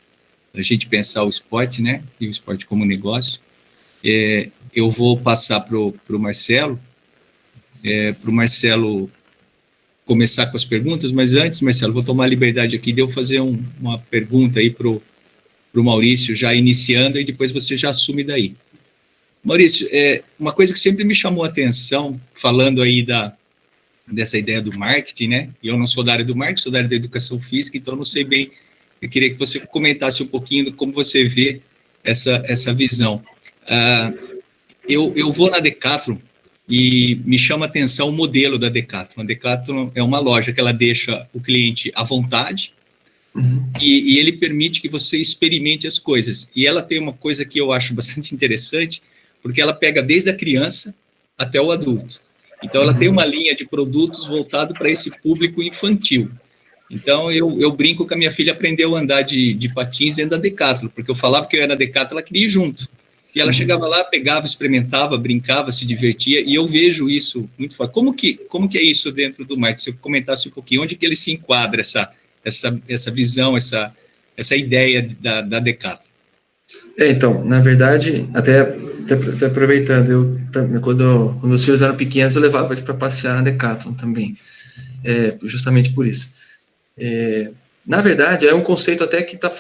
para a gente pensar o esporte, né, e o esporte como negócio. Eu vou passar para o Marcelo, começar com as perguntas, mas antes, Marcelo, vou tomar a liberdade aqui de eu fazer uma pergunta aí para o Maurício, já iniciando, e depois você já assume daí. Maurício, uma coisa que sempre me chamou a atenção, falando aí dessa ideia do marketing, né? E eu não sou da área do marketing, sou da área da educação física, então não sei bem. Eu queria que você comentasse um pouquinho de como você vê essa visão. Eu vou na Decathlon e me chama a atenção o modelo da Decathlon. A Decathlon é uma loja que ela deixa o cliente à vontade, e ele permite que você experimente as coisas. E ela tem uma coisa que eu acho bastante interessante, porque ela pega desde a criança até o adulto. Então, ela tem uma linha de produtos voltado para esse público infantil. Então, eu brinco que a minha filha aprendeu a andar de patins dentro da Decathlon, porque eu falava que eu era Decathlon, ela queria ir junto. E ela chegava lá, pegava, experimentava, brincava, se divertia, e eu vejo isso muito forte. Como que é isso dentro do marketing? Se eu comentasse um pouquinho, onde que ele se enquadra, essa visão, essa ideia da Decathlon? Então, na verdade, até aproveitando, quando meus filhos eram pequenos, eu levava eles para passear na Decathlon também, justamente por isso. Na verdade, é um conceito até que está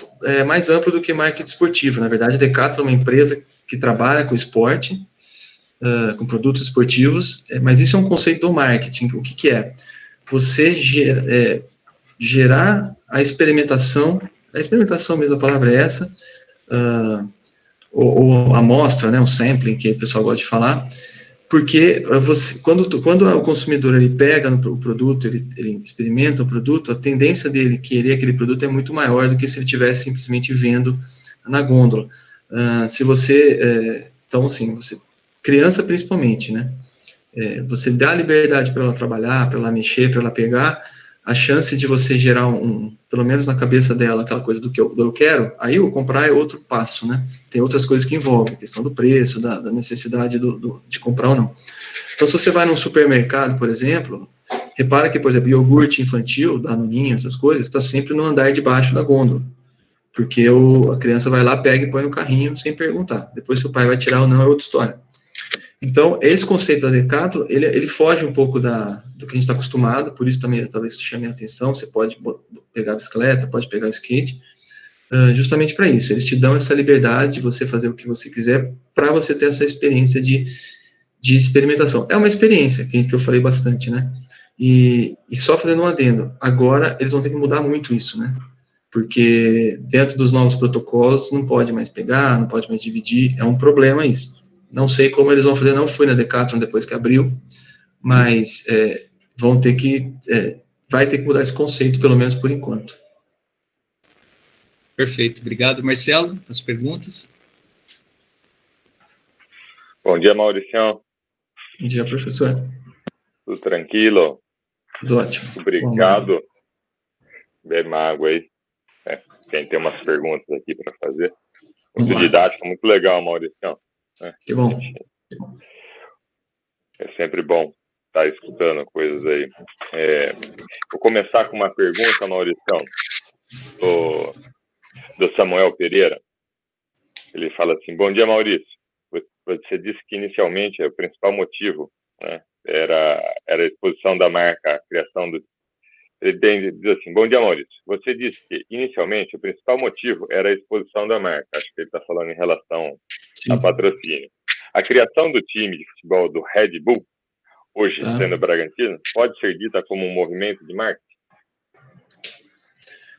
mais amplo do que marketing esportivo. Na verdade, a Decathlon é uma empresa que trabalha com esporte, com produtos esportivos, mas isso é um conceito do marketing. O que é? Você gerar a experimentação mesmo, a palavra é essa, ou amostra, né, o sampling, que o pessoal gosta de falar, porque quando o consumidor ele pega o produto, ele experimenta o produto, a tendência dele querer aquele produto é muito maior do que se ele estivesse simplesmente vendo na gôndola. Então, assim, criança principalmente, né, você dá liberdade para ela trabalhar, para ela mexer, para ela pegar, a chance de você gerar pelo menos na cabeça dela, aquela coisa do eu quero, aí o comprar é outro passo, né? Tem outras coisas que envolvem, a questão do preço, da necessidade de comprar ou não. Então, se você vai num supermercado, por exemplo, repara que, por exemplo, iogurte infantil, danoninho, essas coisas, está sempre no andar de baixo da gôndola, porque a criança vai lá, pega e põe no carrinho sem perguntar. Depois, se o pai vai tirar ou não, é outra história. Então, esse conceito da Decathlon, ele foge um pouco do que a gente está acostumado, por isso também talvez chame a atenção. Você pode pegar a bicicleta, pode pegar o skate, justamente para isso. Eles te dão essa liberdade de você fazer o que você quiser, para você ter essa experiência de experimentação. É uma experiência, que eu falei bastante, né? E só fazendo um adendo, agora eles vão ter que mudar muito isso, né? Porque dentro dos novos protocolos não pode mais pegar, não pode mais dividir, é um problema isso. Não sei como eles vão fazer, não fui na Decathlon depois que abriu, mas vai ter que mudar esse conceito, pelo menos por enquanto. Perfeito, obrigado. Marcelo, as perguntas? Bom dia, Mauricião. Bom dia, professor. Tudo tranquilo? Tudo ótimo. Obrigado. Bebe uma água aí. Quem tem umas perguntas aqui para fazer. Muito didático, muito legal, Mauricião. Que bom. É sempre bom estar escutando coisas aí. Vou começar com uma pergunta, Mauricião, do Samuel Pereira. Ele fala assim: bom dia, Maurício. Você disse que inicialmente o principal motivo, né, era a exposição da marca, a criação do... Ele diz assim: bom dia, Maurício. Você disse que inicialmente o principal motivo era a exposição da marca. Acho que ele está falando em relação a patrocínio. A criação do time de futebol do Red Bull, hoje sendo Bragantino, pode ser dita como um movimento de marketing?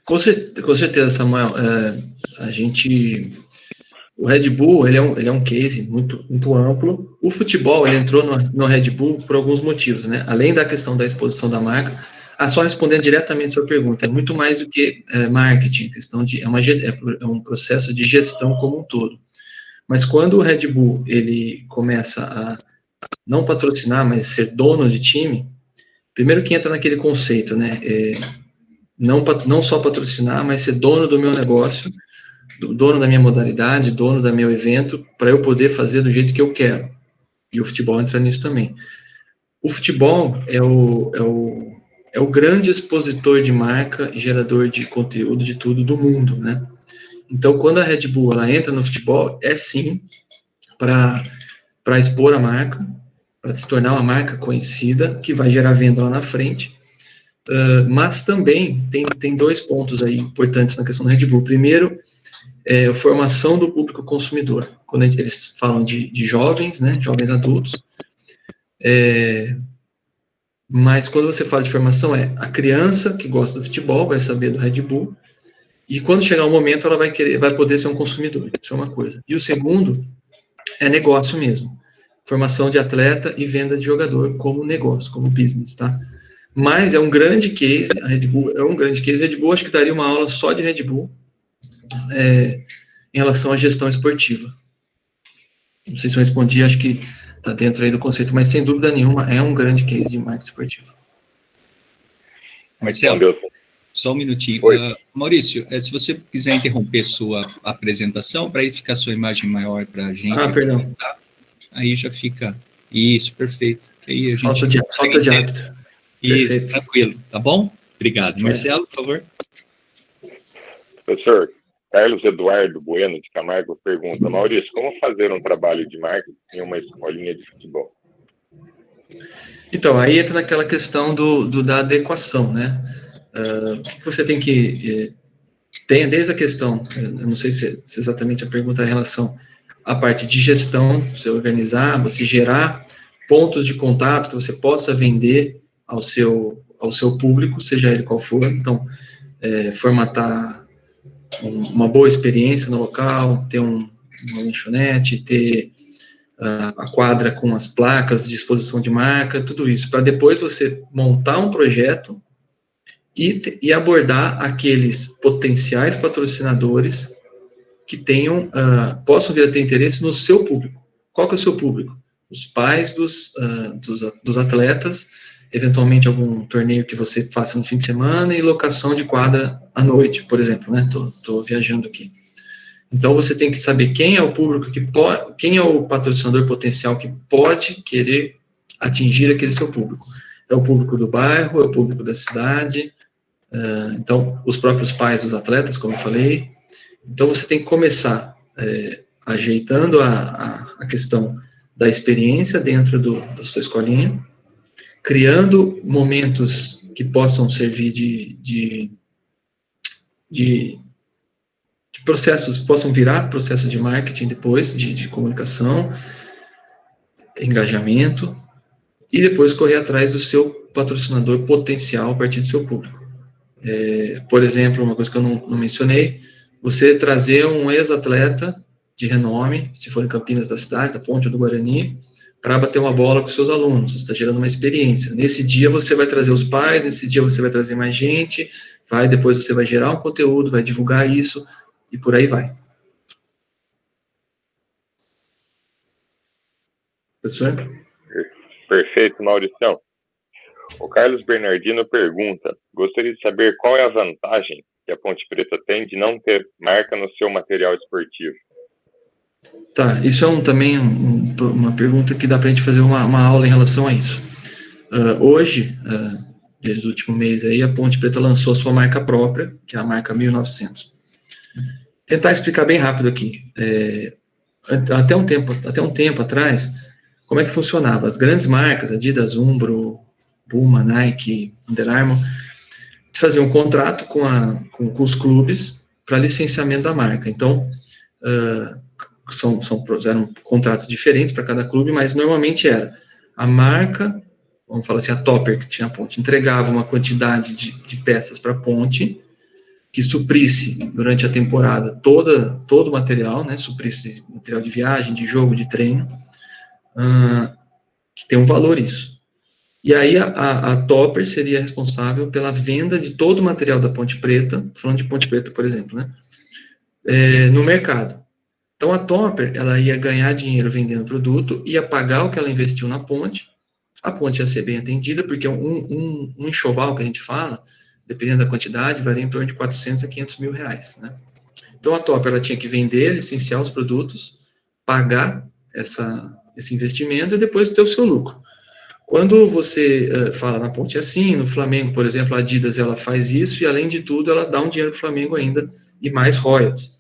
Com certeza, Samuel. O Red Bull, ele é um case muito, muito amplo. O futebol, ele entrou no Red Bull por alguns motivos, né? Além da questão da exposição da marca, só respondendo diretamente a sua pergunta, é muito mais do que marketing, questão de, é um processo de gestão como um todo. Mas quando o Red Bull, ele começa a não patrocinar, mas ser dono de time, primeiro que entra naquele conceito, né? Não só patrocinar, mas ser dono do meu negócio, dono da minha modalidade, dono do meu evento, para eu poder fazer do jeito que eu quero. E o futebol entra nisso também. O futebol é o grande expositor de marca, gerador de conteúdo, de tudo do mundo, né? Então, quando a Red Bull ela entra no futebol, é sim para expor a marca, para se tornar uma marca conhecida, que vai gerar venda lá na frente. Mas também tem dois pontos aí importantes na questão da Red Bull. Primeiro, a formação do público consumidor. Quando eles falam de jovens, né, jovens adultos, mas quando você fala de formação, a criança que gosta do futebol vai saber do Red Bull, e quando chegar o momento, ela vai poder ser um consumidor. Isso é uma coisa. E o segundo é negócio mesmo. Formação de atleta e venda de jogador como negócio, como business, tá? Mas é um grande case, a Red Bull é um grande case. A Red Bull, acho que daria uma aula só de Red Bull em relação à gestão esportiva. Não sei se eu respondi, acho que está dentro aí do conceito, mas sem dúvida nenhuma é um grande case de marketing esportivo. Marcelo, só um minutinho. Maurício, se você quiser interromper sua apresentação, para aí ficar sua imagem maior para a gente. Perdão. Tá? Aí já fica... Isso, perfeito. Aí a gente falta de hábito. Isso, Perfeito. tranquilo, tá bom? Obrigado. Marcelo, por favor. Professor, Carlos Eduardo Bueno de Camargo pergunta: Maurício, como fazer um trabalho de marketing em uma escolinha de futebol? Então, aí entra naquela questão da adequação, né? O que você tem que... Tem desde a questão, eu não sei se exatamente a pergunta é em relação à parte de gestão, você organizar, você gerar pontos de contato que você possa vender ao seu público, seja ele qual for. Então, formatar uma boa experiência no local, ter uma lanchonete, ter a quadra com as placas de exposição de marca, tudo isso, para depois você montar um projeto e abordar aqueles potenciais patrocinadores que possam vir a ter interesse no seu público. Qual que é o seu público? Os pais dos atletas, eventualmente algum torneio que você faça no fim de semana e locação de quadra à noite, por exemplo, né? Tô viajando aqui. Então, você tem que saber quem é o público quem é o patrocinador potencial que pode querer atingir aquele seu público. É o público do bairro, é o público da cidade, então, os próprios pais dos atletas, como eu falei. Então, você tem que começar ajeitando a questão da experiência dentro da sua escolinha, criando momentos que possam servir de processos, possam virar processo de marketing depois, de comunicação, engajamento, e depois correr atrás do seu patrocinador potencial a partir do seu público. Por exemplo, uma coisa que eu não mencionei, você trazer um ex-atleta de renome, se for em Campinas da cidade, da Ponte ou do Guarani, para bater uma bola com seus alunos, você está gerando uma experiência. Nesse dia você vai trazer os pais, nesse dia você vai trazer mais gente, depois você vai gerar um conteúdo, vai divulgar isso, e por aí vai. Professor? Perfeito, Maurição. O Carlos Bernardino pergunta: gostaria de saber qual é a vantagem que a Ponte Preta tem de não ter marca no seu material esportivo? Tá, isso é também uma pergunta que dá para a gente fazer uma aula em relação a isso. Hoje, desde o último mês aí, a Ponte Preta lançou a sua marca própria, que é a marca 1900. Tentar explicar bem rápido aqui. Até um tempo atrás, como é que funcionava? As grandes marcas, Adidas, Umbro, Puma, Nike, Under Armour, faziam um contrato com os clubes para licenciamento da marca. Então, eram contratos diferentes para cada clube, mas normalmente era a marca, vamos falar assim, a Topper, que tinha a Ponte, entregava uma quantidade de peças para a Ponte, que suprisse durante a temporada todo o material, né, suprisse material de viagem, de jogo, de treino, que tem um valor isso. E aí a Topper seria responsável pela venda de todo o material da Ponte Preta, falando de Ponte Preta, por exemplo, né, no mercado. Então, a Topper, ela ia ganhar dinheiro vendendo produto, ia pagar o que ela investiu na Ponte, a Ponte ia ser bem atendida, porque um enxoval que a gente fala, dependendo da quantidade, varia em torno de 400 a 500 mil reais, né? Então, a Topper, ela tinha que vender, licenciar os produtos, pagar esse investimento e depois ter o seu lucro. Quando você fala na Ponte assim, no Flamengo, por exemplo, a Adidas, ela faz isso e, além de tudo, ela dá um dinheiro para o Flamengo ainda e mais royalties.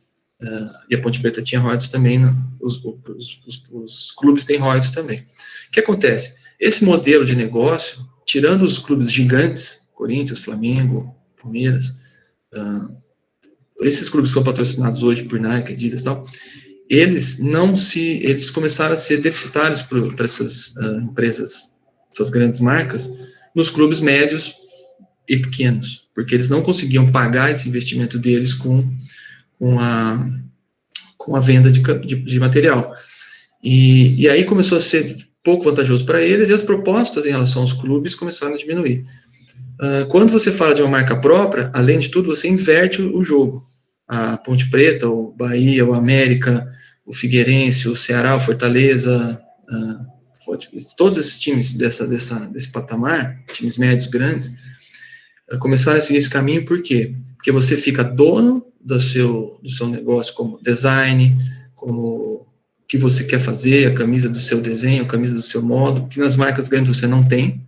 E a Ponte Preta tinha royalties também, né? Os clubes têm royalties também. O que acontece? Esse modelo de negócio, tirando os clubes gigantes, Corinthians, Flamengo, Palmeiras, esses clubes que são patrocinados hoje por Nike, Adidas e tal, eles começaram a ser deficitários para essas empresas, essas grandes marcas, nos clubes médios e pequenos, porque eles não conseguiam pagar esse investimento deles com a venda de material. E aí começou a ser pouco vantajoso para eles, e as propostas em relação aos clubes começaram a diminuir. Quando você fala de uma marca própria, além de tudo, você inverte o jogo. A Ponte Preta, o Bahia, o América, o Figueirense, o Ceará, o Fortaleza, todos esses times desse patamar, times médios, grandes, começaram a seguir esse caminho. Por quê? Porque você fica dono do seu negócio como design, como o que você quer fazer, a camisa do seu desenho, a camisa do seu modo, que nas marcas grandes você não tem.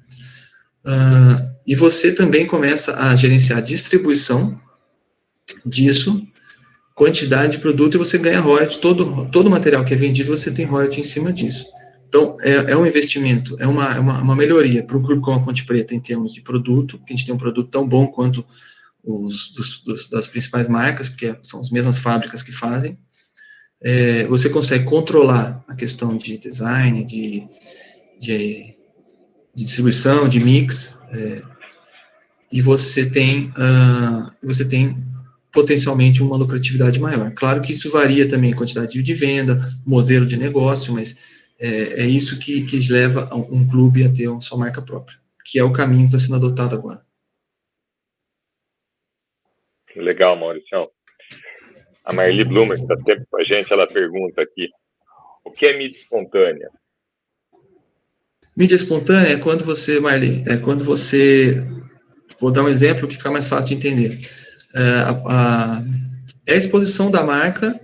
E você também começa a gerenciar a distribuição disso, quantidade de produto, e você ganha royalties. Todo material que é vendido, você tem royalties em cima disso. Então, é um investimento, é uma melhoria para um clube como a Ponte Preta em termos de produto, que a gente tem um produto tão bom quanto das principais marcas, porque são as mesmas fábricas que fazem. Você consegue controlar a questão de design, de distribuição, de mix, e você tem potencialmente uma lucratividade maior. Claro que isso varia também a quantidade de venda, modelo de negócio, mas é isso que leva um clube a ter a sua marca própria, que é o caminho que está sendo adotado agora. Legal, Maurição. A Marli Blumer, que está sempre com a gente, ela pergunta aqui: o que é mídia espontânea? Mídia espontânea é quando você, Marli, vou dar um exemplo que fica mais fácil de entender. É a exposição da marca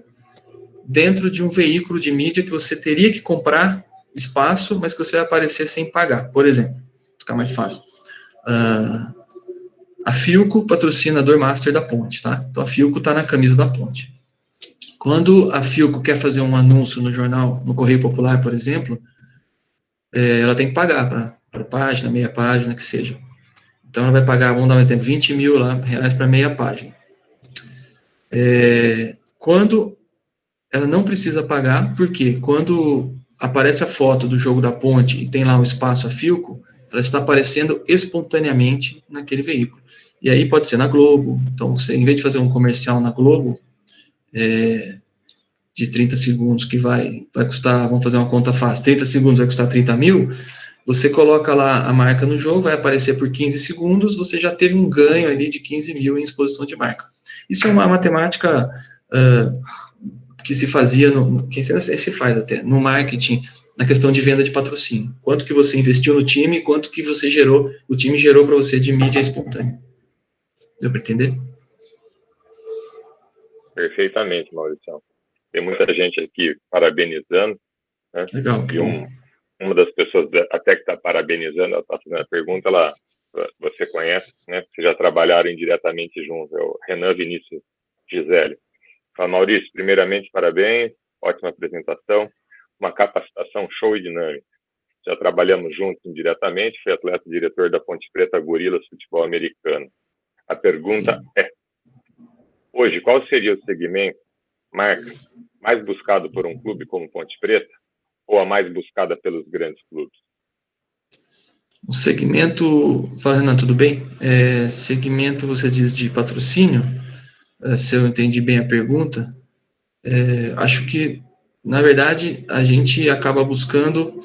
dentro de um veículo de mídia que você teria que comprar espaço, mas que você vai aparecer sem pagar. Por exemplo, ficar mais fácil. A Philco patrocina a Doormaster da Ponte, tá? Então a Philco está na camisa da Ponte. Quando a Philco quer fazer um anúncio no jornal, no Correio Popular, por exemplo, ela tem que pagar para página, meia página, que seja. Então ela vai pagar, vamos dar um exemplo, 20 mil reais para meia página. Quando ela não precisa pagar, porque quando aparece a foto do jogo da Ponte e tem lá um espaço a Philco, ela está aparecendo espontaneamente naquele veículo. E aí pode ser na Globo. Então, você, em vez de fazer um comercial na Globo, de 30 segundos, que vai custar, vamos fazer uma conta fácil, 30 segundos vai custar 30 mil, você coloca lá a marca no jogo, vai aparecer por 15 segundos, você já teve um ganho ali de 15 mil em exposição de marca. Isso é uma matemática que se fazia, que se faz até, no marketing, na questão de venda de patrocínio. Quanto que você investiu no time e quanto que o time gerou para você de mídia espontânea. Deu para entender? Perfeitamente, Maurício. Tem muita gente aqui parabenizando, né? Legal. E uma das pessoas até que está parabenizando, ela está fazendo a pergunta, você conhece, né? Vocês já trabalharam indiretamente juntos, é o Renan Vinícius Gisele. Fala, Maurício, primeiramente, parabéns, ótima apresentação, uma capacitação show e dinâmica. Já trabalhamos juntos indiretamente, fui atleta e diretor da Ponte Preta Gorilas Futebol Americano. A pergunta é, hoje, qual seria o segmento, marca, mais buscado por um clube como Ponte Preta ou a mais buscada pelos grandes clubes? O segmento... Fala, Renan, tudo bem? Segmento, você diz, de patrocínio? Se eu entendi bem a pergunta, acho que, na verdade, a gente acaba buscando...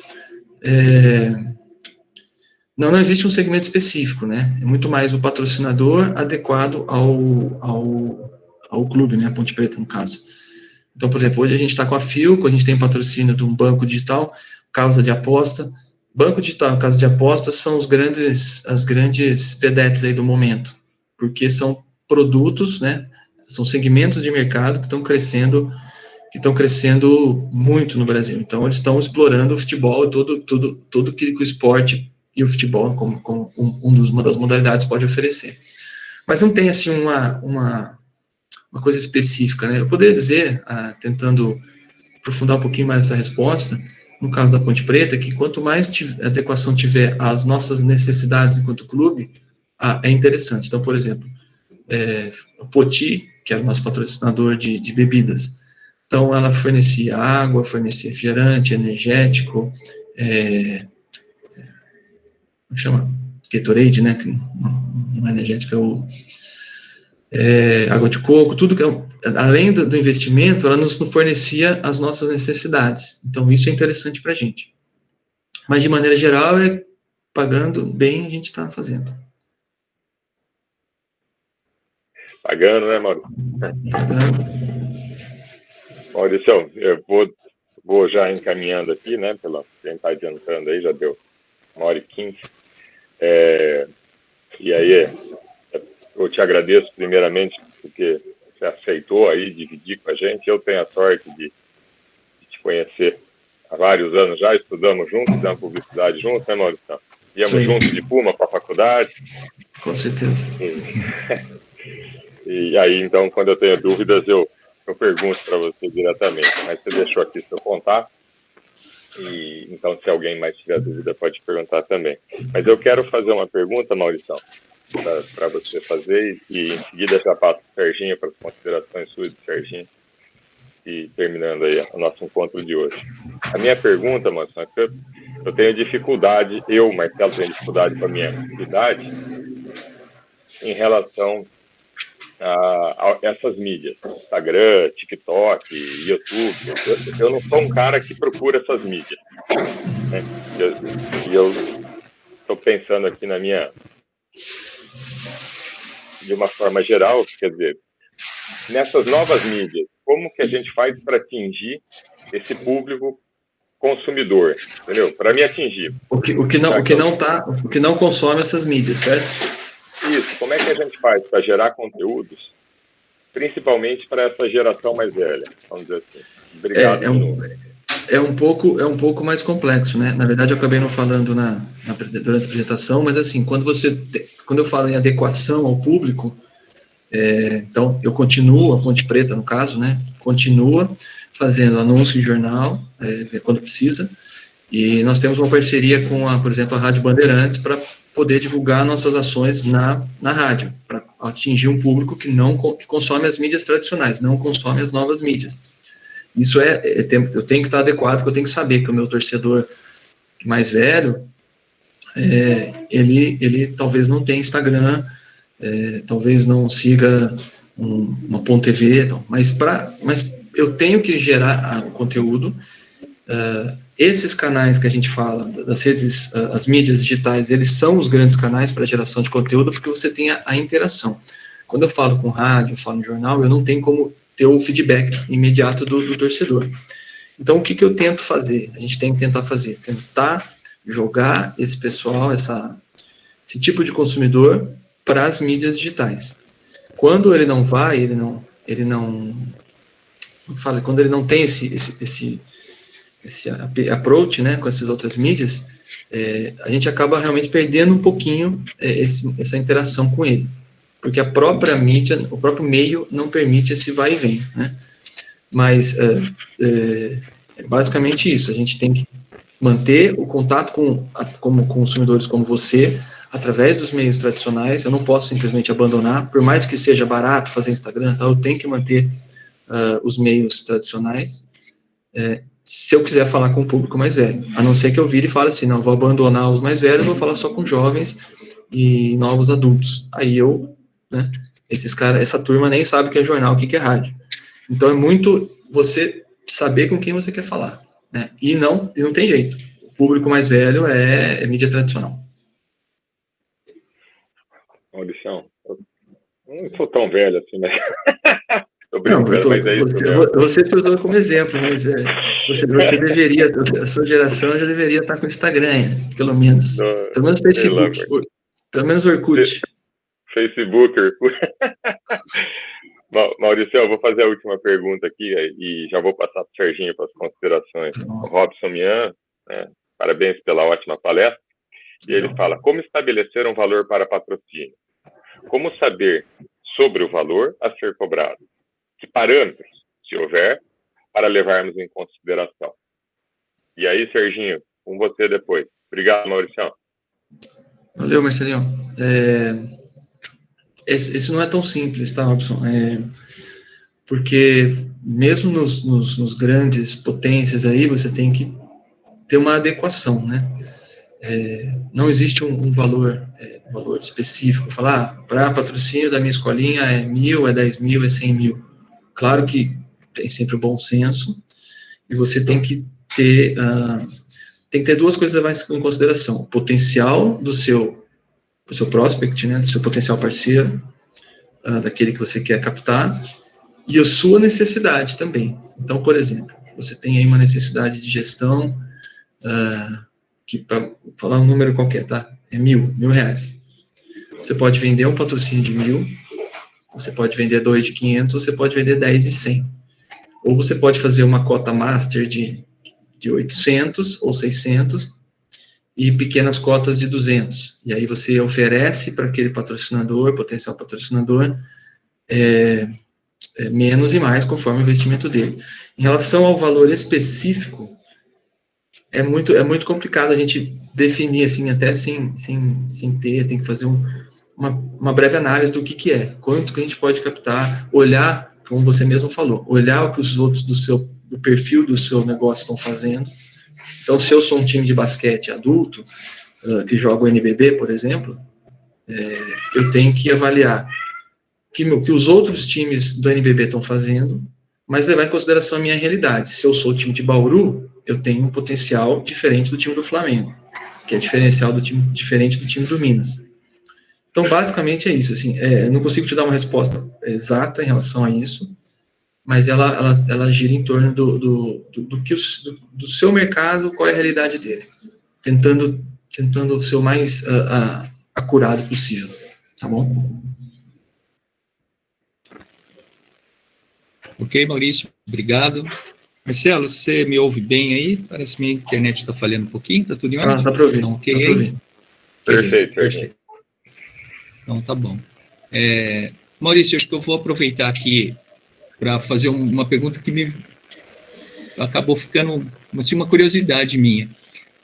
Não existe um segmento específico, né? É muito mais o patrocinador adequado ao clube, né? A Ponte Preta, no caso. Então, por exemplo, hoje a gente está com a Filco, a gente tem patrocínio de um banco digital, Casa de Aposta. Banco digital e Casa de Apostas são as grandes vedetes aí do momento, porque são produtos, né? São segmentos de mercado que estão crescendo muito no Brasil. Então, eles estão explorando o futebol, tudo que o esporte e o futebol, como uma das modalidades, pode oferecer. Mas não tem, assim, uma coisa específica, né? Eu poderia dizer, tentando aprofundar um pouquinho mais essa resposta, no caso da Ponte Preta, que quanto mais adequação tiver às nossas necessidades enquanto clube, é interessante. Então, por exemplo, a Poti, que era o nosso patrocinador de bebidas, então ela fornecia água, fornecia refrigerante, energético, como chama? Gatorade, né? Que não é energético, água de coco, tudo que além do investimento, ela nos fornecia as nossas necessidades. Então, isso é interessante para a gente. Mas, de maneira geral, pagando bem, a gente está fazendo. Pagando, né, Maurício? Pagando. Maurício, eu vou já encaminhando aqui, né, quem está adiantando aí, já deu 1h15. E aí, eu te agradeço primeiramente porque você aceitou aí dividir com a gente. Eu tenho a sorte de te conhecer há vários anos já, estudamos juntos, fizemos publicidade juntos, né, Maurício? Íamos juntos de Puma para a faculdade. Com certeza. E aí, então, quando eu tenho dúvidas, eu pergunto para você diretamente. Mas você deixou aqui seu contato. E, então, se alguém mais tiver dúvida, pode perguntar também. Mas eu quero fazer uma pergunta, Maurício, para você fazer, e em seguida já passo para o Serginho, para as considerações suas do Serginho, e terminando aí o nosso encontro de hoje. A minha pergunta, Maurício, é que eu tenho dificuldade, Marcelo, tenho dificuldade com a minha atividade em relação a essas mídias, Instagram, TikTok, YouTube. Eu não sou um cara que procura essas mídias, né? E eu estou pensando aqui de uma forma geral, quer dizer, nessas novas mídias, como que a gente faz para atingir esse público consumidor, entendeu? Para me atingir. O que não consome essas mídias, certo? Isso, como é que a gente faz para gerar conteúdos, principalmente para essa geração mais velha, vamos dizer assim. Obrigado. É um pouco mais complexo, né? Na verdade, eu acabei não falando durante a apresentação, mas assim, quando eu falo em adequação ao público, então eu continuo, a Ponte Preta no caso, né? Continua fazendo anúncio em jornal, quando precisa, e nós temos uma parceria com, por exemplo, a Rádio Bandeirantes para poder divulgar nossas ações na rádio, para atingir um público que consome as mídias tradicionais, não consome as novas mídias. Isso eu tenho que estar adequado, porque eu tenho que saber que o meu torcedor mais velho, ele talvez não tenha Instagram, talvez não siga uma Ponto TV, mas eu tenho que gerar conteúdo. Esses canais que a gente fala, das redes, as mídias digitais, eles são os grandes canais para geração de conteúdo, porque você tem a interação. Quando eu falo com rádio, eu falo em jornal, eu não tenho como ter o feedback imediato do torcedor. Então, o que eu tento fazer? A gente tem que tentar fazer, tentar jogar esse pessoal, esse tipo de consumidor para as mídias digitais. Quando ele não vai, quando ele não tem esse approach, né, com essas outras mídias, a gente acaba realmente perdendo um pouquinho essa interação com ele, porque a própria mídia, o próprio meio não permite esse vai e vem, né? Mas é basicamente isso. A gente tem que manter o contato com consumidores como você, através dos meios tradicionais. Eu não posso simplesmente abandonar, por mais que seja barato fazer Instagram, eu tenho que manter os meios tradicionais, se eu quiser falar com o público mais velho, a não ser que eu vire e fale assim, não, vou abandonar os mais velhos, vou falar só com jovens e novos adultos. Aí né, esses caras, essa turma nem sabe o que é jornal, o que é rádio. Então é muito você saber com quem você quer falar, né? E não tem jeito. O público mais velho é mídia tradicional. Maurição, eu não sou tão velho assim, mas... Você se usou como exemplo, mas você deveria, a sua geração já deveria estar com o Instagram ainda, pelo menos Facebook, pelo menos Orkut. Facebook, Orkut. Maurício, eu vou fazer a última pergunta aqui e já vou passar para o Serginho para as considerações. O Robson Mian, né, parabéns pela ótima palestra, e ele fala, como estabelecer um valor para patrocínio? Como saber sobre o valor a ser cobrado? Que parâmetros, se houver, para levarmos em consideração? E aí, Serginho, com você depois. Obrigado, Maurício. Valeu, Marcelinho. Isso não é tão simples, tá, Robson? Porque mesmo nos grandes potências aí, você tem que ter uma adequação, né? Não existe um valor específico. Falar, para patrocínio da minha escolinha é 1.000, é 10.000, é 100.000. Claro que tem sempre o bom senso, e você tem que ter duas coisas a levar em consideração: o potencial do seu prospect, né, do seu potencial parceiro, daquele que você quer captar, e a sua necessidade também. Então, por exemplo, você tem aí uma necessidade de gestão, que, para falar um número qualquer, tá? É R$1.000. Você pode vender um patrocínio de 1.000, você pode vender 2 de 500, você pode vender 10 de 100. Ou você pode fazer uma cota master de 800 ou 600 e pequenas cotas de 200. E aí você oferece para aquele patrocinador, potencial patrocinador, menos e mais conforme o investimento dele. Em relação ao valor específico, é muito complicado a gente definir, assim, até sem tem que fazer uma breve análise do que é, quanto que a gente pode captar, olhar, como você mesmo falou, olhar o que os outros do perfil do seu negócio estão fazendo. Então, se eu sou um time de basquete adulto, que joga o NBB, por exemplo, eu tenho que avaliar que os outros times do NBB estão fazendo, mas levar em consideração a minha realidade. Se eu sou o time de Bauru, eu tenho um potencial diferente do time do Flamengo, que é diferente do time do Minas. Então, basicamente é isso. Assim, eu não consigo te dar uma resposta exata em relação a isso, mas ela gira em torno do seu mercado, qual é a realidade dele, tentando ser o mais acurado possível, tá bom? Ok, Maurício, obrigado. Marcelo, você me ouve bem aí? Parece que minha internet está falhando um pouquinho, está tudo em ordem? Dá para ouvir. Então, ok aí? Perfeito. Então, tá bom. Maurício, acho que eu vou aproveitar aqui para fazer uma pergunta que me acabou ficando assim, uma curiosidade minha.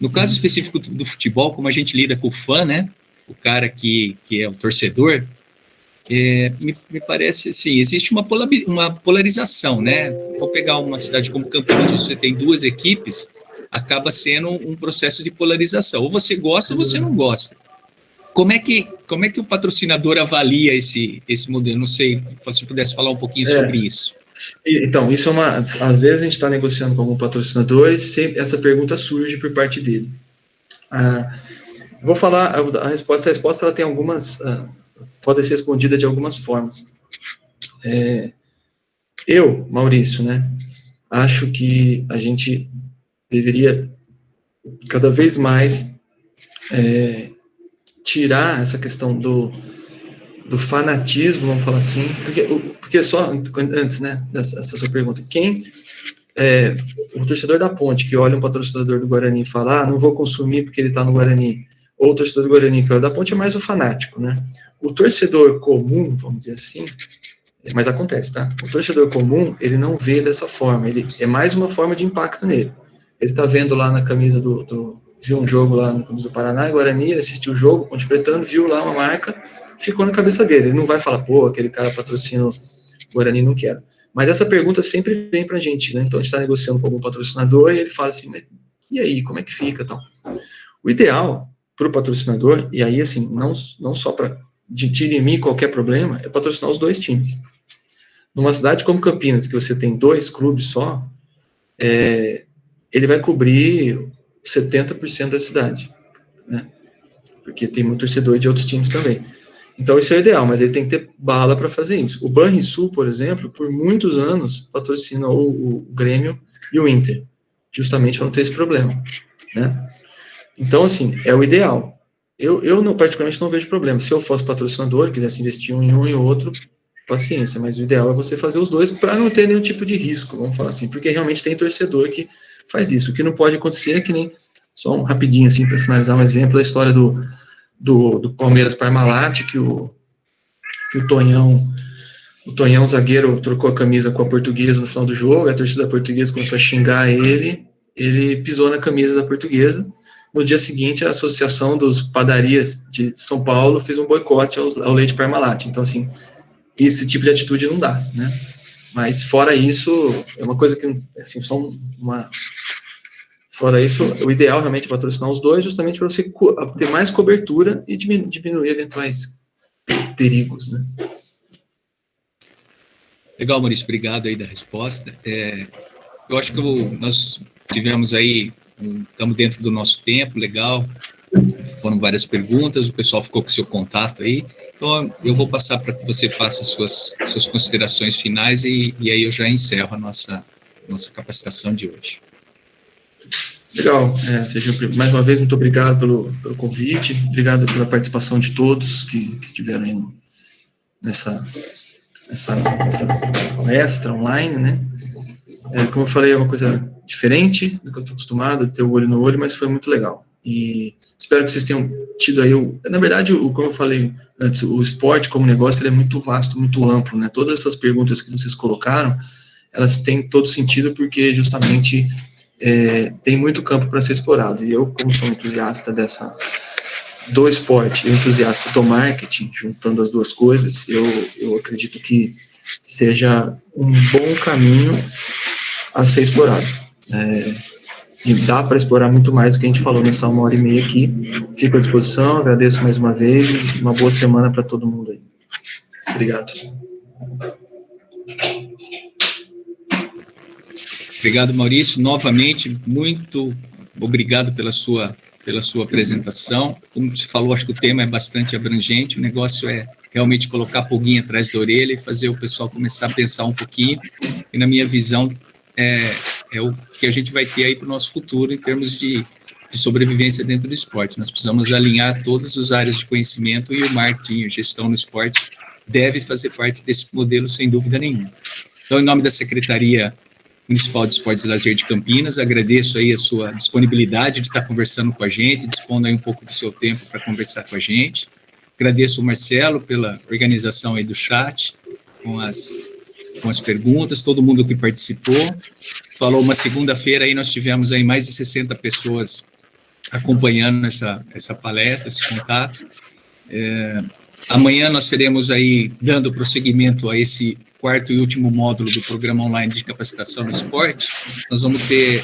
No caso específico do futebol, como a gente lida com o fã, né? O cara que é o torcedor, me parece assim, existe uma polarização, né? Vou pegar uma cidade como Campinas, você tem duas equipes, acaba sendo um processo de polarização. Ou você gosta ou você não gosta. Como é que o patrocinador avalia esse modelo? Não sei, se você pudesse falar um pouquinho sobre isso. Então, isso às vezes a gente está negociando com algum patrocinador e essa pergunta surge por parte dele. Vou falar, a resposta ela tem algumas, pode ser respondida de algumas formas. Eu, Maurício, né, acho que a gente deveria cada vez mais tirar essa questão do fanatismo, vamos falar assim, porque só antes, né, dessa sua pergunta, o torcedor da Ponte que olha um patrocinador do Guarani e fala, não vou consumir porque ele está no Guarani, ou o torcedor do Guarani que olha da Ponte é mais o fanático, né? O torcedor comum, vamos dizer assim, mas acontece, tá? O torcedor comum, ele não vê dessa forma, ele é mais uma forma de impacto nele. Ele tá vendo lá na camisa viu um jogo lá na camisa do Paraná, Guarani, ele assistiu o jogo, Ponte Pretano, viu lá uma marca, ficou na cabeça dele. Ele não vai falar, pô, aquele cara patrocina o Guarani, não quero. Mas essa pergunta sempre vem pra gente, né? Então a gente está negociando com algum patrocinador e ele fala assim, mas e aí, como é que fica, tal? O ideal para o patrocinador, e aí assim, não só para dirimir qualquer problema, é patrocinar os dois times. Numa cidade como Campinas, que você tem 2 clubes só, ele vai cobrir 70% da cidade, né? Porque tem muito torcedor de outros times também. Então, isso é o ideal, mas ele tem que ter bala para fazer isso. O Banrisul, por exemplo, por muitos anos, patrocinou o Grêmio e o Inter, justamente para não ter esse problema, né? Então, assim, é o ideal. Eu não, particularmente, não vejo problema. Se eu fosse patrocinador, quisesse investir em um e outro, paciência, mas o ideal é você fazer os dois para não ter nenhum tipo de risco, vamos falar assim, porque realmente tem torcedor que faz isso. O que não pode acontecer é que nem, só um rapidinho assim, para finalizar um exemplo, a história do Palmeiras Parmalat, que o Tonhão zagueiro trocou a camisa com a Portuguesa no final do jogo, a torcida Portuguesa começou a xingar ele pisou na camisa da Portuguesa. No dia seguinte, a Associação dos Padarias de São Paulo fez um boicote ao leite Parmalat. Então, assim, esse tipo de atitude não dá, né? Mas fora isso, é uma coisa que, assim, fora isso, o ideal realmente é patrocinar os dois, justamente para você ter mais cobertura e diminuir eventuais perigos, né? Legal, Maurício, obrigado aí da resposta. Eu acho que nós tivemos aí, estamos dentro do nosso tempo, legal, foram várias perguntas, o pessoal ficou com seu contato aí, então eu vou passar para que você faça suas considerações finais e aí eu já encerro a nossa capacitação de hoje. Legal, Sergio, mais uma vez, muito obrigado pelo convite, obrigado pela participação de todos que tiveram aí nessa palestra online, né? Como eu falei, é uma coisa diferente do que eu estou acostumado, ter o olho no olho, mas foi muito legal. E espero que vocês tenham tido aí, na verdade, como eu falei antes, o esporte como negócio, ele é muito vasto, muito amplo, né? Todas essas perguntas que vocês colocaram, elas têm todo sentido porque justamente tem muito campo para ser explorado. E eu, como sou um entusiasta do esporte e um entusiasta do marketing, juntando as duas coisas, eu acredito que seja um bom caminho a ser explorado. E dá para explorar muito mais do que a gente falou nessa 1h30 aqui. Fico à disposição, agradeço mais uma vez e uma boa semana para todo mundo aí. Obrigado. Obrigado, Maurício. Novamente, muito obrigado pela sua apresentação. Como você falou, acho que o tema é bastante abrangente, o negócio é realmente colocar a pulguinha atrás da orelha e fazer o pessoal começar a pensar um pouquinho, e na minha visão, é o que a gente vai ter aí para o nosso futuro em termos de sobrevivência dentro do esporte. Nós precisamos alinhar todas as áreas de conhecimento e o marketing, a gestão no esporte deve fazer parte desse modelo, sem dúvida nenhuma. Então, em nome da Secretaria Municipal de Esportes e Lazer de Campinas, agradeço aí a sua disponibilidade de estar conversando com a gente, dispondo aí um pouco do seu tempo para conversar com a gente. Agradeço o Marcelo pela organização aí do chat, com as perguntas, todo mundo que participou. Falou uma segunda-feira aí, nós tivemos aí mais de 60 pessoas acompanhando essa palestra, esse contato. Amanhã nós teremos aí, dando prosseguimento a esse 4º e último módulo do programa online de capacitação no esporte, nós vamos ter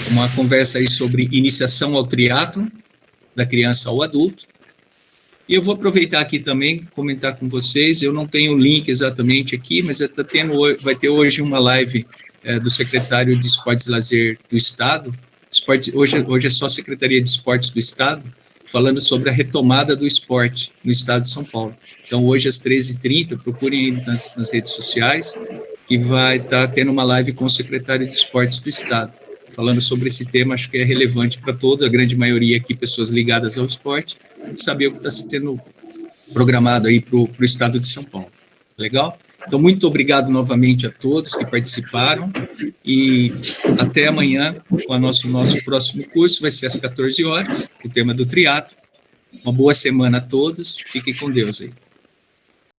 uma conversa aí sobre iniciação ao triatlo, da criança ao adulto. E eu vou aproveitar aqui também, comentar com vocês, eu não tenho o link exatamente aqui, mas vai ter hoje uma live do secretário de Esportes e Lazer do Estado. Hoje é só a Secretaria de Esportes do Estado, falando sobre a retomada do esporte no estado de São Paulo. Então, hoje, às 13h30, procurem nas redes sociais, que vai estar tendo uma live com o secretário de Esportes do estado, falando sobre esse tema. Acho que é relevante para toda a grande maioria aqui, pessoas ligadas ao esporte, saber o que está sendo programado aí para o estado de São Paulo. Legal? Então, muito obrigado novamente a todos que participaram e até amanhã com o nosso próximo curso, vai ser às 14 horas, o tema do triatlo. Uma boa semana a todos, fiquem com Deus aí.